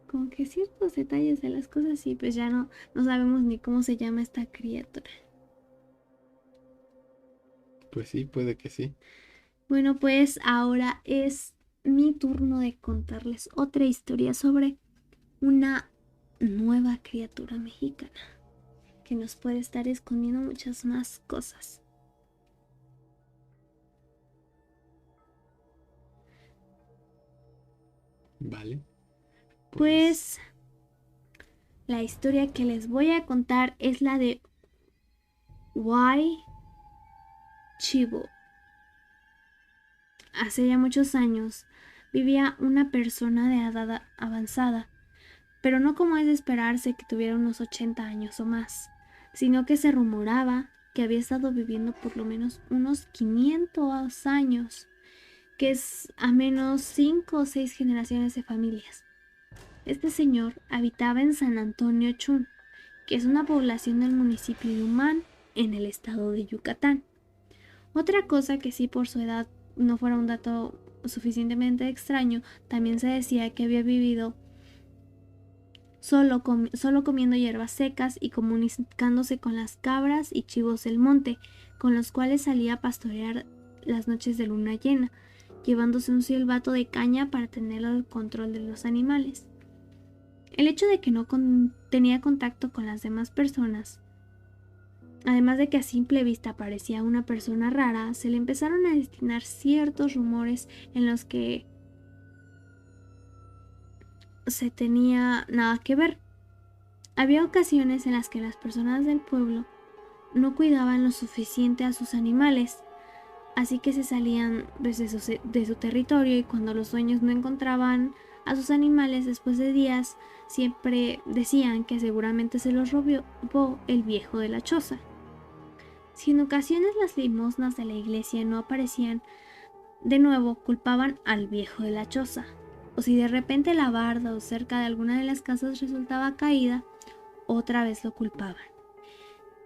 B: como que ciertos detalles de las cosas y pues ya no sabemos ni cómo se llama esta criatura.
A: Pues sí, puede que sí.
B: Bueno, pues ahora es mi turno de contarles otra historia sobre una nueva criatura mexicana que nos puede estar escondiendo muchas más cosas.
A: Vale. Pues
B: Pues la historia que les voy a contar es la de Why Chivo. Hace ya muchos años vivía una persona de edad avanzada, pero no como es de esperarse que tuviera unos 80 años o más, sino que se rumoraba que había estado viviendo por lo menos unos 500 años, que es a menos 5 o 6 generaciones de familias. Este señor habitaba en San Antonio Chun, que es una población del municipio de Humán, en el estado de Yucatán. Otra cosa que sí por su edad no fuera un dato suficientemente extraño, también se decía que había vivido solo comiendo hierbas secas y comunicándose con las cabras y chivos del monte, con los cuales salía a pastorear las noches de luna llena, llevándose un silbato de caña para tener el control de los animales. El hecho de que no tenía contacto con las demás personas, además de que a simple vista parecía una persona rara, se le empezaron a destinar ciertos rumores en los que se tenía nada que ver. Había ocasiones en las que las personas del pueblo no cuidaban lo suficiente a sus animales, así que se salían de su territorio y cuando los dueños no encontraban a sus animales después de días, siempre decían que seguramente se los robó el viejo de la choza. Si en ocasiones las limosnas de la iglesia no aparecían, de nuevo culpaban al viejo de la choza. O si de repente la barda o cerca de alguna de las casas resultaba caída, otra vez lo culpaban.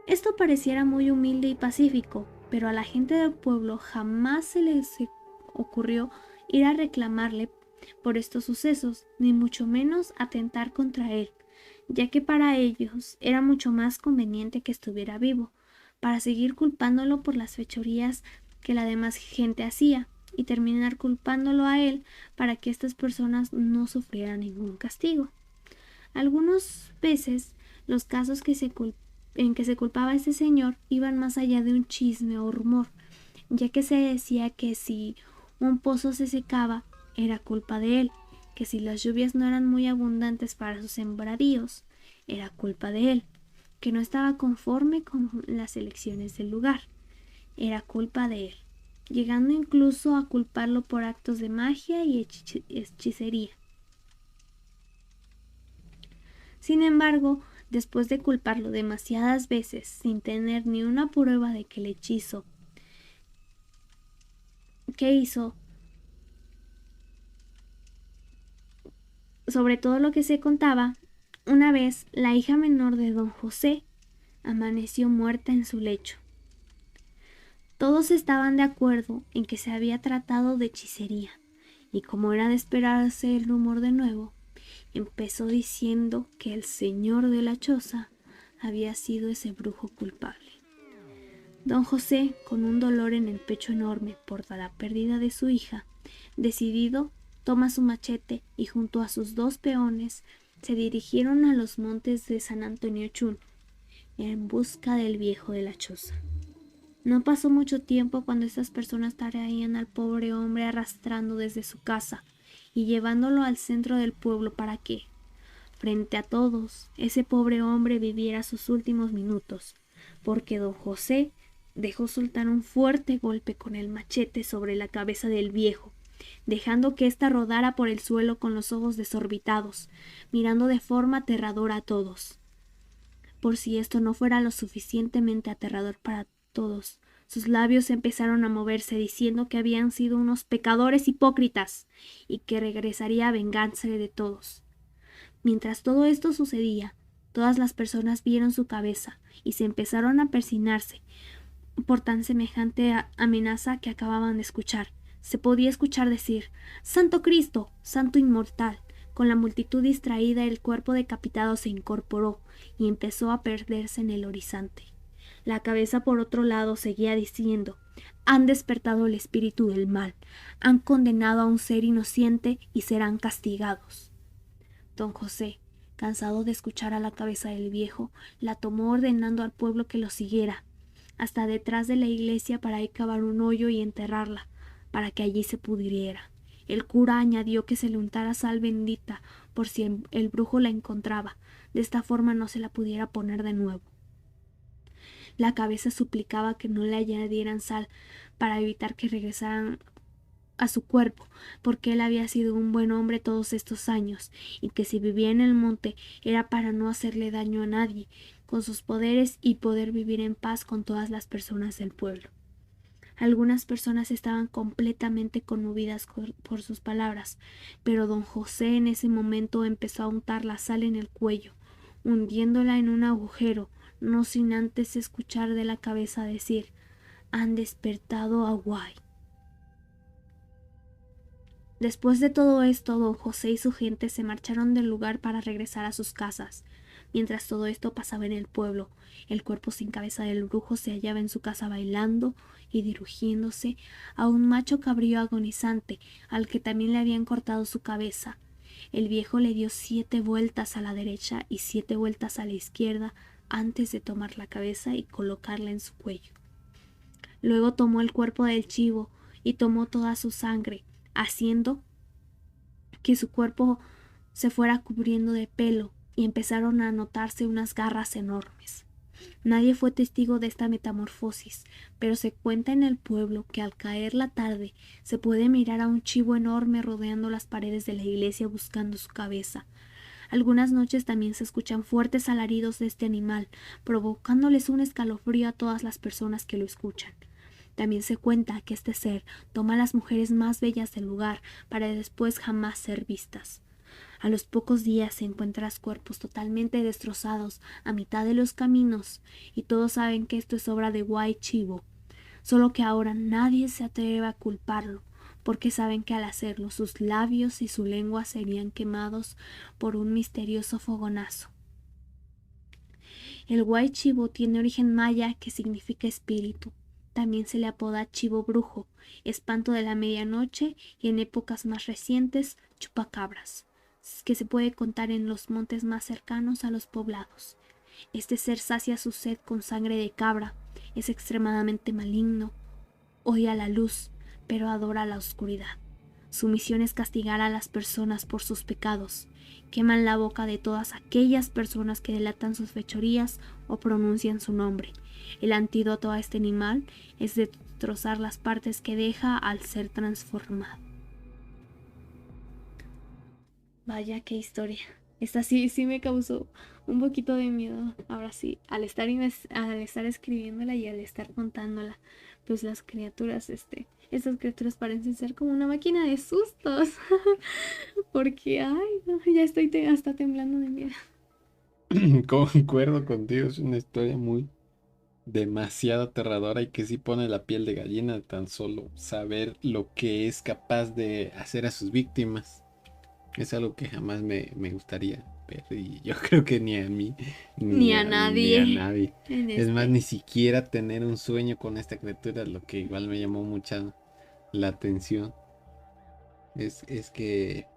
B: Esto pareciera muy humilde y pacífico, pero a la gente del pueblo jamás se les ocurrió ir a reclamarle por estos sucesos, ni mucho menos atentar contra él, ya que para ellos era mucho más conveniente que estuviera vivo, para seguir culpándolo por las fechorías que la demás gente hacía y terminar culpándolo a él para que estas personas no sufrieran ningún castigo. Algunas veces los casos en que se culpaba a este señor iban más allá de un chisme o rumor, ya que se decía que si un pozo se secaba era culpa de él, que si las lluvias no eran muy abundantes para sus sembradíos era culpa de él, que no estaba conforme con las elecciones del lugar, era culpa de él, llegando incluso a culparlo por actos de magia y hechicería. Sin embargo, después de culparlo demasiadas veces sin tener ni una prueba de que el hechizo que hizo, sobre todo lo que se contaba, una vez la hija menor de don José amaneció muerta en su lecho. Todos estaban de acuerdo en que se había tratado de hechicería, y como era de esperarse el rumor de nuevo, empezó diciendo que el señor de la choza había sido ese brujo culpable. Don José, con un dolor en el pecho enorme por la pérdida de su hija, decidido, toma su machete y junto a sus 2 peones se dirigieron a los montes de San Antonio Chun en busca del viejo de la choza. No pasó mucho tiempo cuando estas personas traían al pobre hombre arrastrando desde su casa y llevándolo al centro del pueblo para que, frente a todos, ese pobre hombre viviera sus últimos minutos, porque don José dejó soltar un fuerte golpe con el machete sobre la cabeza del viejo, dejando que ésta rodara por el suelo con los ojos desorbitados, mirando de forma aterradora a todos. Por si esto no fuera lo suficientemente aterrador para todos, sus labios empezaron a moverse diciendo que habían sido unos pecadores hipócritas y que regresaría a vengarse de todos. Mientras todo esto sucedía, todas las personas vieron su cabeza y se empezaron a persignarse por tan semejante amenaza que acababan de escuchar. Se podía escuchar decir: «¡Santo Cristo! ¡Santo inmortal!». Con la multitud distraída, el cuerpo decapitado se incorporó y empezó a perderse en el horizonte. La cabeza, por otro lado, seguía diciendo: «Han despertado el espíritu del mal, han condenado a un ser inocente y serán castigados». Don José, cansado de escuchar a la cabeza del viejo, la tomó ordenando al pueblo que lo siguiera hasta detrás de la iglesia para ahí cavar un hoyo y enterrarla, para que allí se pudriera. El cura añadió que se le untara sal bendita por si el brujo la encontraba, de esta forma no se la pudiera poner de nuevo. La cabeza suplicaba que no le añadieran sal para evitar que regresaran a su cuerpo, porque él había sido un buen hombre todos estos años, y que si vivía en el monte era para no hacerle daño a nadie, con sus poderes y poder vivir en paz con todas las personas del pueblo. Algunas personas estaban completamente conmovidas por sus palabras, pero don José en ese momento empezó a untar la sal en el cuello, hundiéndola en un agujero, no sin antes escuchar de la cabeza decir: «Han despertado a Guay». Después de todo esto, don José y su gente se marcharon del lugar para regresar a sus casas. Mientras todo esto pasaba en el pueblo, el cuerpo sin cabeza del brujo se hallaba en su casa bailando y dirigiéndose a un macho cabrío agonizante al que también le habían cortado su cabeza. El viejo le dio 7 vueltas a la derecha y 7 vueltas a la izquierda antes de tomar la cabeza y colocarla en su cuello. Luego tomó el cuerpo del chivo y tomó toda su sangre, haciendo que su cuerpo se fuera cubriendo de pelo, y empezaron a notarse unas garras enormes. Nadie fue testigo de esta metamorfosis, pero se cuenta en el pueblo que al caer la tarde se puede mirar a un chivo enorme rodeando las paredes de la iglesia buscando su cabeza. Algunas noches también se escuchan fuertes alaridos de este animal, provocándoles un escalofrío a todas las personas que lo escuchan. También se cuenta que este ser toma a las mujeres más bellas del lugar para después jamás ser vistas. A los pocos días se encuentran cuerpos totalmente destrozados a mitad de los caminos, y todos saben que esto es obra de Guay Chivo, solo que ahora nadie se atreve a culparlo, porque saben que al hacerlo sus labios y su lengua serían quemados por un misterioso fogonazo. El Guay Chivo tiene origen maya que significa espíritu. También se le apoda chivo brujo, espanto de la medianoche, y en épocas más recientes, chupacabras, que se puede contar en los montes más cercanos a los poblados. Este ser sacia su sed con sangre de cabra, es extremadamente maligno, odia la luz, pero adora la oscuridad. Su misión es castigar a las personas por sus pecados. Queman la boca de todas aquellas personas que delatan sus fechorías o pronuncian su nombre. El antídoto a este animal es destrozar las partes que deja al ser transformado. Vaya, qué historia. Esta sí me causó un poquito de miedo. Ahora sí, al estar escribiéndola y al estar contándola, pues las criaturas, estas criaturas parecen ser como una máquina de sustos. Porque, ay, no, ya estoy hasta temblando de miedo.
A: Concuerdo contigo, es una historia muy demasiado aterradora y que sí pone la piel de gallina de tan solo saber lo que es capaz de hacer a sus víctimas. Es algo que jamás me gustaría ver y yo creo que ni a mí
B: Ni a
A: ni a
B: nadie.
A: nadie. Es más, ni siquiera tener un sueño con esta criatura, lo que igual me llamó mucha la atención. Es que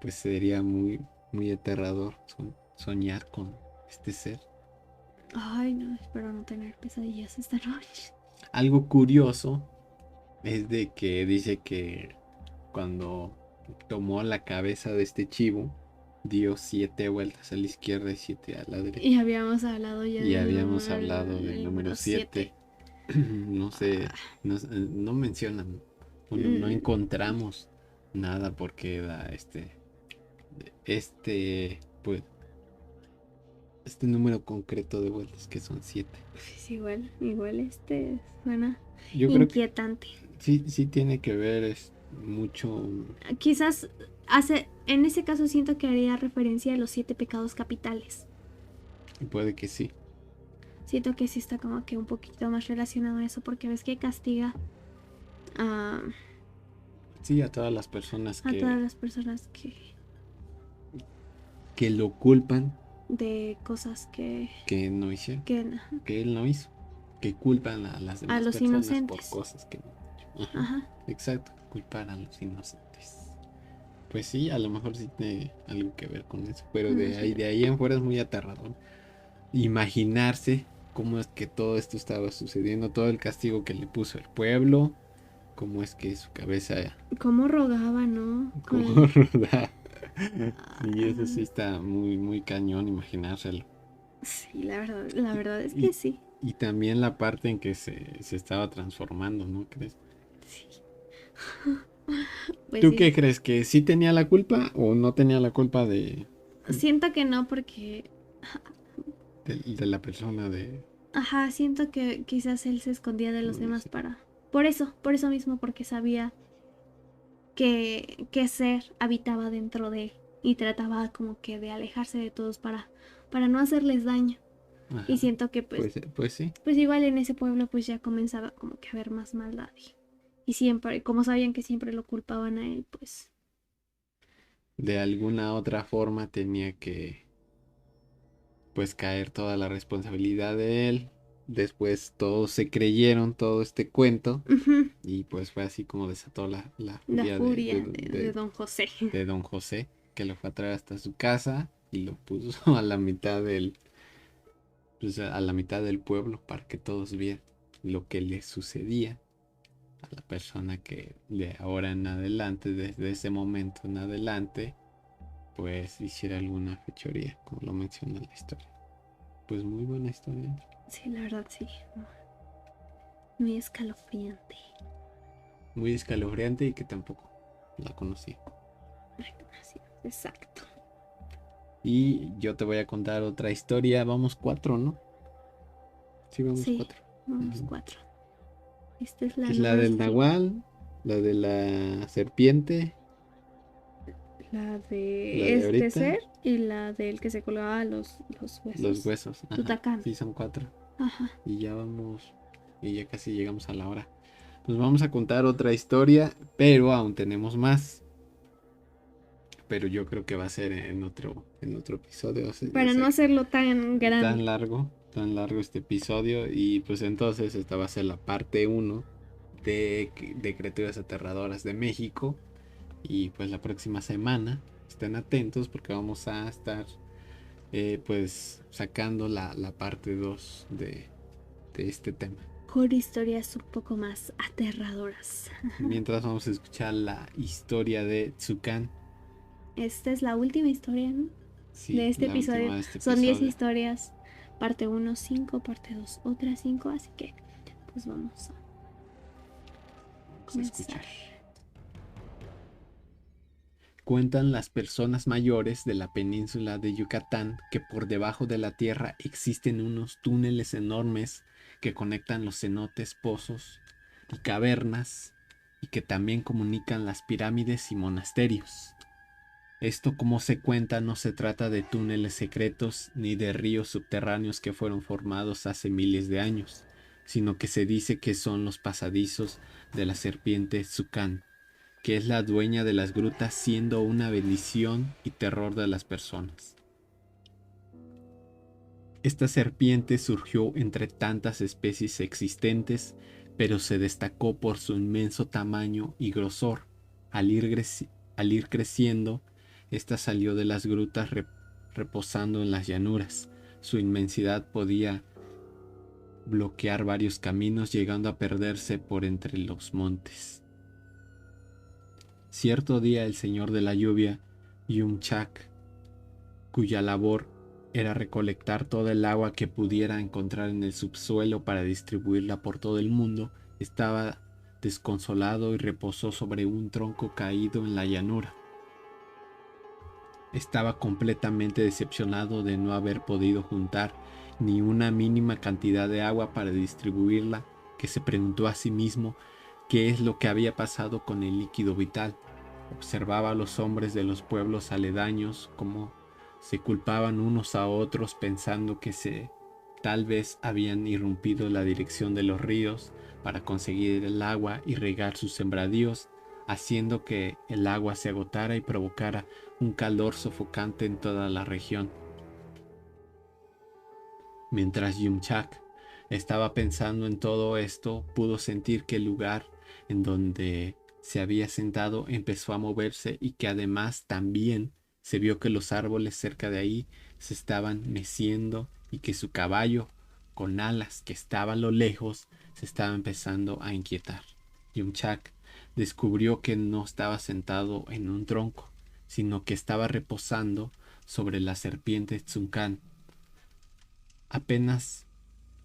A: pues sería muy, muy aterrador soñar con este ser.
B: Ay, no, espero no tener pesadillas esta noche.
A: Algo curioso es de que dice que cuando tomó la cabeza de este chivo, dio 7 vueltas a la izquierda y 7 a la derecha.
B: Y habíamos hablado ya
A: Y habíamos hablado del número 7.
B: 7.
A: No sé, no mencionan, no encontramos nada porque da pues, este número concreto de vueltas que son 7.
B: Pues igual suena
A: Yo creo que
B: inquietante.
A: sí tiene que ver mucho.
B: Quizás en ese caso siento que haría referencia a los 7 pecados capitales.
A: Puede que sí.
B: Siento que sí está como que un poquito más relacionado a eso, porque ves que castiga
A: Sí, a todas las personas que lo culpan
B: de cosas que
A: no hicieron,
B: que
A: que él no hizo, que culpan a las demás
B: los
A: personas
B: inocentes.
A: por cosas que no han hecho.
B: Ajá.
A: Exacto, culpar a los inocentes. Pues sí, a lo mejor sí tiene algo que ver con eso, pero de ahí en fuera es muy aterrador imaginarse cómo es que todo esto estaba sucediendo, todo el castigo que le puso el pueblo, cómo es que su cabeza,
B: cómo rogaba, ¿no?
A: cómo rodaba. Y eso sí está muy, muy cañón imaginárselo.
B: Sí, la verdad es que sí.
A: Y también la parte en que se estaba transformando, ¿no crees?
B: Sí. Pues
A: ¿Tú
B: sí.
A: qué crees? ¿Que sí tenía la culpa o no tenía la culpa de
B: Siento que no, porque
A: la persona de...
B: ajá, siento que quizás él se escondía de los demás
A: Sí.
B: por eso mismo, porque sabía que ser habitaba dentro de él y trataba como que de alejarse de todos para no hacerles daño.
A: Ajá.
B: Y siento que
A: pues sí.
B: Pues igual en ese pueblo pues ya comenzaba como que a haber más maldad. Y siempre, como sabían que siempre lo culpaban a él, pues...
A: De alguna otra forma tenía que pues caer toda la responsabilidad de él. Después todos se creyeron todo este cuento. Y pues fue así como desató la furia
B: de Don José.
A: De Don José, que lo fue a traer hasta su casa y lo puso a la mitad del pueblo para que todos vieran lo que le sucedía a la persona que de ahora en adelante, desde ese momento en adelante, pues hiciera alguna fechoría, como lo menciona la historia. Pues muy buena historia.
B: Sí, la verdad sí. Muy escalofriante.
A: Muy escalofriante y que tampoco la conocí.
B: Sí, exacto.
A: Y yo te voy a contar otra historia. Vamos 4, ¿no? Sí, vamos 4.
B: Vamos 4. Esta es
A: la del nahual, la de la serpiente,
B: la de este ser y la del que se colgaba los huesos.
A: Los huesos.
B: Tutacán.
A: Sí, son 4.
B: Ajá.
A: Y ya vamos, y ya casi llegamos a la hora. Nos vamos a contar otra historia, pero aún tenemos más. Pero yo creo que va a ser en otro episodio.
B: Para no hacerlo tan grande.
A: Tan largo este episodio. Y pues entonces esta va a ser la parte 1 de criaturas aterradoras de México. Y pues la próxima semana estén atentos porque vamos a estar pues sacando la parte 2 de este tema.
B: Con historias un poco más aterradoras.
A: Mientras vamos a escuchar la historia de Tzucán.
B: Esta es la última historia, ¿no?
A: Sí,
B: de este episodio. Son 10 historias. Parte 1, 5, parte 2, otras 5. Así que pues vamos
A: a escuchar. Cuentan las personas mayores de la península de Yucatán que por debajo de la tierra existen unos túneles enormes que conectan los cenotes, pozos y cavernas y que también comunican las pirámides y monasterios. Esto, como se cuenta, no se trata de túneles secretos ni de ríos subterráneos que fueron formados hace miles de años, sino que se dice que son los pasadizos de la serpiente Zucán, que es la dueña de las grutas, siendo una bendición y terror de las personas. Esta serpiente surgió entre tantas especies existentes, pero se destacó por su inmenso tamaño y grosor. Al ir creciendo, esta salió de las grutas reposando en las llanuras. Su inmensidad podía bloquear varios caminos, llegando a perderse por entre los montes. Cierto día el señor de la lluvia, Yumchak, cuya labor era recolectar toda el agua que pudiera encontrar en el subsuelo para distribuirla por todo el mundo, estaba desconsolado y reposó sobre un tronco caído en la llanura. Estaba completamente decepcionado de no haber podido juntar ni una mínima cantidad de agua para distribuirla, que se preguntó a sí mismo qué es lo que había pasado con el líquido vital. Observaba a los hombres de los pueblos aledaños como se culpaban unos a otros, pensando que tal vez habían irrumpido la dirección de los ríos para conseguir el agua y regar sus sembradíos, haciendo que el agua se agotara y provocara un calor sofocante en toda la región. Mientras Yumchak estaba pensando en todo esto, pudo sentir que el lugar en donde se había sentado empezó a moverse y que además también se vio que los árboles cerca de ahí se estaban meciendo y que su caballo, con alas que estaba a lo lejos, se estaba empezando a inquietar. Yumchak descubrió que no estaba sentado en un tronco, sino que estaba reposando sobre la serpiente Tzunkan. Apenas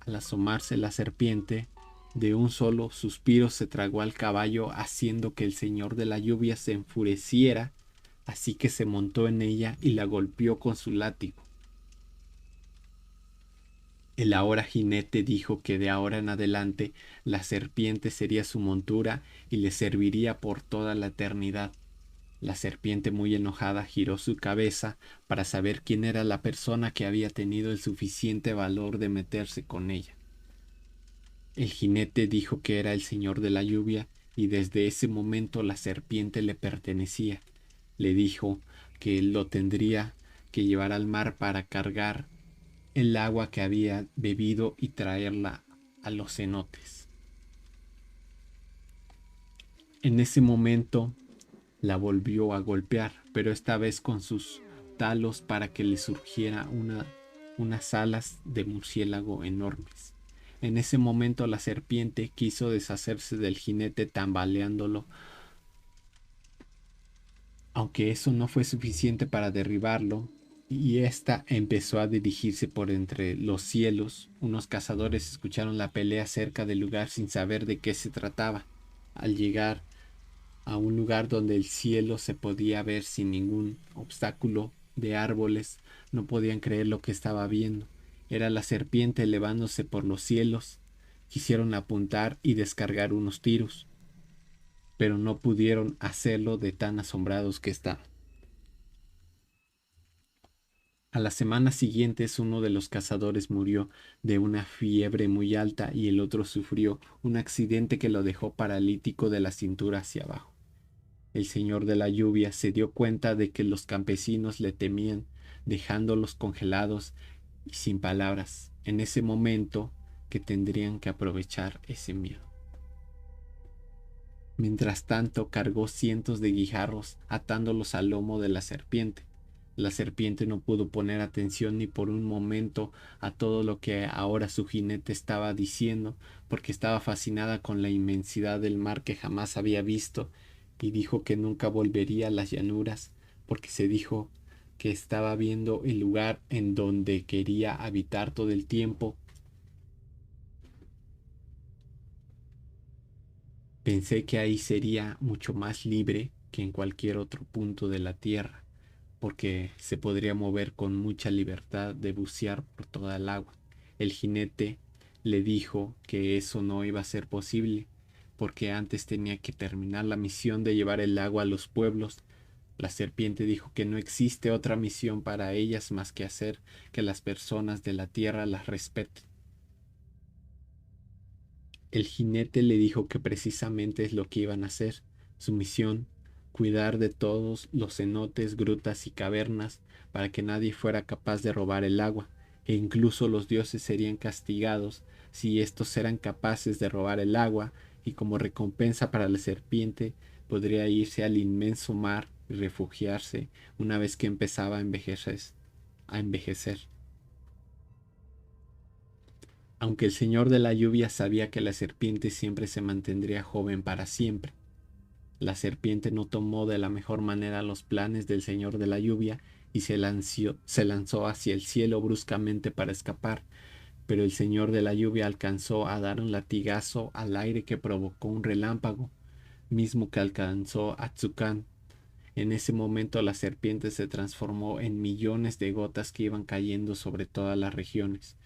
A: al asomarse la serpiente, de un solo suspiro se tragó al caballo, haciendo que el señor de la lluvia se enfureciera, así que se montó en ella y la golpeó con su látigo. El ahora jinete dijo que de ahora en adelante la serpiente sería su montura y le serviría por toda la eternidad. La serpiente, muy enojada, giró su cabeza para saber quién era la persona que había tenido el suficiente valor de meterse con ella. El jinete dijo que era el señor de la lluvia y desde ese momento la serpiente le pertenecía. Le dijo que él lo tendría que llevar al mar para cargar el agua que había bebido y traerla a los cenotes. En ese momento la volvió a golpear, pero esta vez con sus talos para que le surgiera unas alas de murciélago enormes. En ese momento la serpiente quiso deshacerse del jinete tambaleándolo, aunque eso no fue suficiente para derribarlo, y ésta empezó a dirigirse por entre los cielos. Unos cazadores escucharon la pelea cerca del lugar sin saber de qué se trataba. Al llegar a un lugar donde el cielo se podía ver sin ningún obstáculo de árboles, no podían creer lo que estaba viendo. Era la serpiente elevándose por los cielos. Quisieron apuntar y descargar unos tiros, pero no pudieron hacerlo de tan asombrados que estaban. A las semanas siguientes, uno de los cazadores murió de una fiebre muy alta y el otro sufrió un accidente que lo dejó paralítico de la cintura hacia abajo. El señor de la lluvia se dio cuenta de que los campesinos le temían, dejándolos congelados y sin palabras, en ese momento que tendrían que aprovechar ese miedo. Mientras tanto, cargó cientos de guijarros atándolos al lomo de la serpiente. La serpiente no pudo poner atención ni por un momento a todo lo que ahora su jinete estaba diciendo, porque estaba fascinada con la inmensidad del mar que jamás había visto, y dijo que nunca volvería a las llanuras, porque se dijo que estaba viendo el lugar en donde quería habitar todo el tiempo. Pensé que ahí sería mucho más libre que en cualquier otro punto de la tierra, porque se podría mover con mucha libertad de bucear por toda el agua. El jinete le dijo que eso no iba a ser posible, porque antes tenía que terminar la misión de llevar el agua a los pueblos. La serpiente dijo que no existe otra misión para ellas más que hacer que las personas de la tierra las respeten. El jinete le dijo que precisamente es lo que iban a hacer. Su misión, cuidar de todos los cenotes, grutas y cavernas para que nadie fuera capaz de robar el agua, e incluso los dioses serían castigados si estos eran capaces de robar el agua, y como recompensa para la serpiente podría irse al inmenso mar y refugiarse una vez que empezaba a envejecer. Aunque el señor de la lluvia sabía que la serpiente siempre se mantendría joven para siempre, la serpiente no tomó de la mejor manera los planes del señor de la lluvia y se lanzó hacia el cielo bruscamente para escapar, pero el señor de la lluvia alcanzó a dar un latigazo al aire que provocó un relámpago, mismo que alcanzó a Tsukan. En ese momento la serpiente se transformó en millones de gotas que iban cayendo sobre todas las regiones.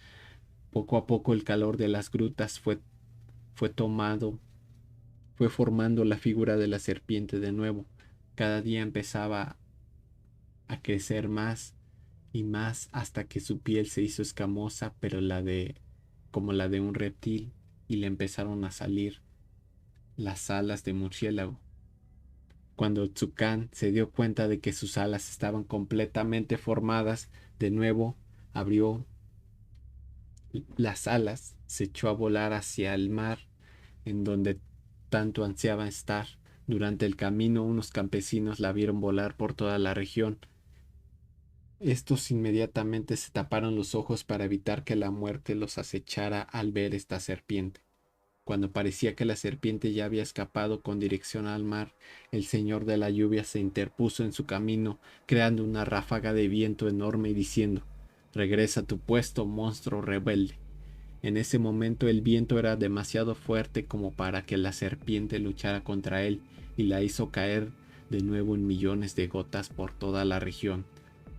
A: Poco a poco el calor de las grutas fue formando la figura de la serpiente de nuevo. Cada día empezaba a crecer más y más hasta que su piel se hizo escamosa, pero como la de un reptil, y le empezaron a salir las alas de murciélago. Cuando Tsukan se dio cuenta de que sus alas estaban completamente formadas, de nuevo abrió las alas, se echó a volar hacia el mar, en donde tanto ansiaba estar. Durante el camino, unos campesinos la vieron volar por toda la región. Estos inmediatamente se taparon los ojos para evitar que la muerte los acechara al ver esta serpiente. Cuando parecía que la serpiente ya había escapado con dirección al mar, el señor de la lluvia se interpuso en su camino, creando una ráfaga de viento enorme y diciendo: «Regresa a tu puesto, monstruo rebelde». En ese momento el viento era demasiado fuerte como para que la serpiente luchara contra él, y la hizo caer de nuevo en millones de gotas por toda la región.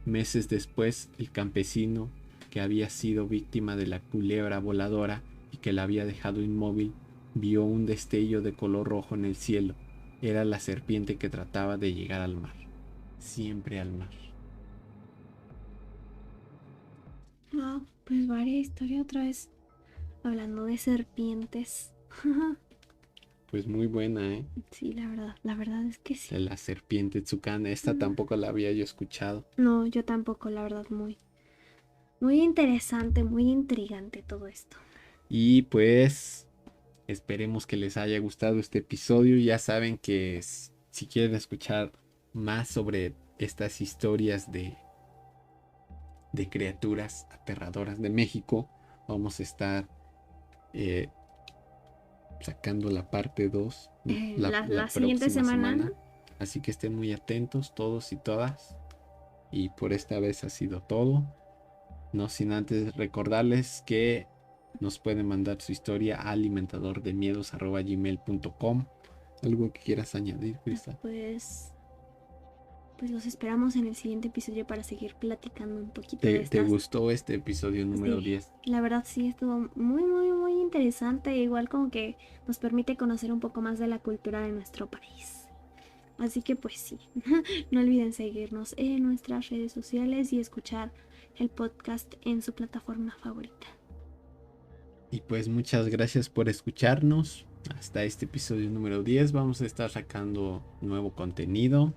A: Meses después, el campesino, que había sido víctima de la culebra voladora y que la había dejado inmóvil, vio un destello de color rojo en el cielo. Era la serpiente que trataba de llegar al mar. Siempre al mar.
B: Wow, pues varia historia otra vez. Hablando de serpientes.
A: Pues muy buena, ¿eh?
B: Sí, la verdad es que sí.
A: De la serpiente Tsukan. Esta tampoco la había yo escuchado.
B: No, yo tampoco, la verdad, muy interesante, muy intrigante todo esto.
A: Y pues esperemos que les haya gustado este episodio. Ya saben que si quieren escuchar más sobre estas historias de criaturas aterradoras de México, vamos a estar sacando la parte 2
B: la siguiente semana.
A: Así que estén muy atentos todos y todas. Y por esta vez ha sido todo. No sin antes recordarles que nos pueden mandar su historia a alimentadordemiedos@gmail.com. ¿Algo que quieras añadir, Cristal?
B: Pues los esperamos en el siguiente episodio para seguir platicando un poquito de
A: ¿Te
B: estas.
A: gustó este episodio número 10?
B: La verdad sí, estuvo muy interesante. Igual como que nos permite conocer un poco más de la cultura de nuestro país. Así que pues sí, no olviden seguirnos en nuestras redes sociales y escuchar el podcast en su plataforma favorita.
A: Y pues muchas gracias por escucharnos. Hasta este episodio número 10 vamos a estar sacando nuevo contenido.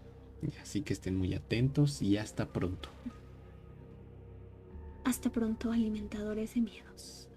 A: Así que estén muy atentos y hasta pronto.
B: Hasta pronto, alimentadores de miedos.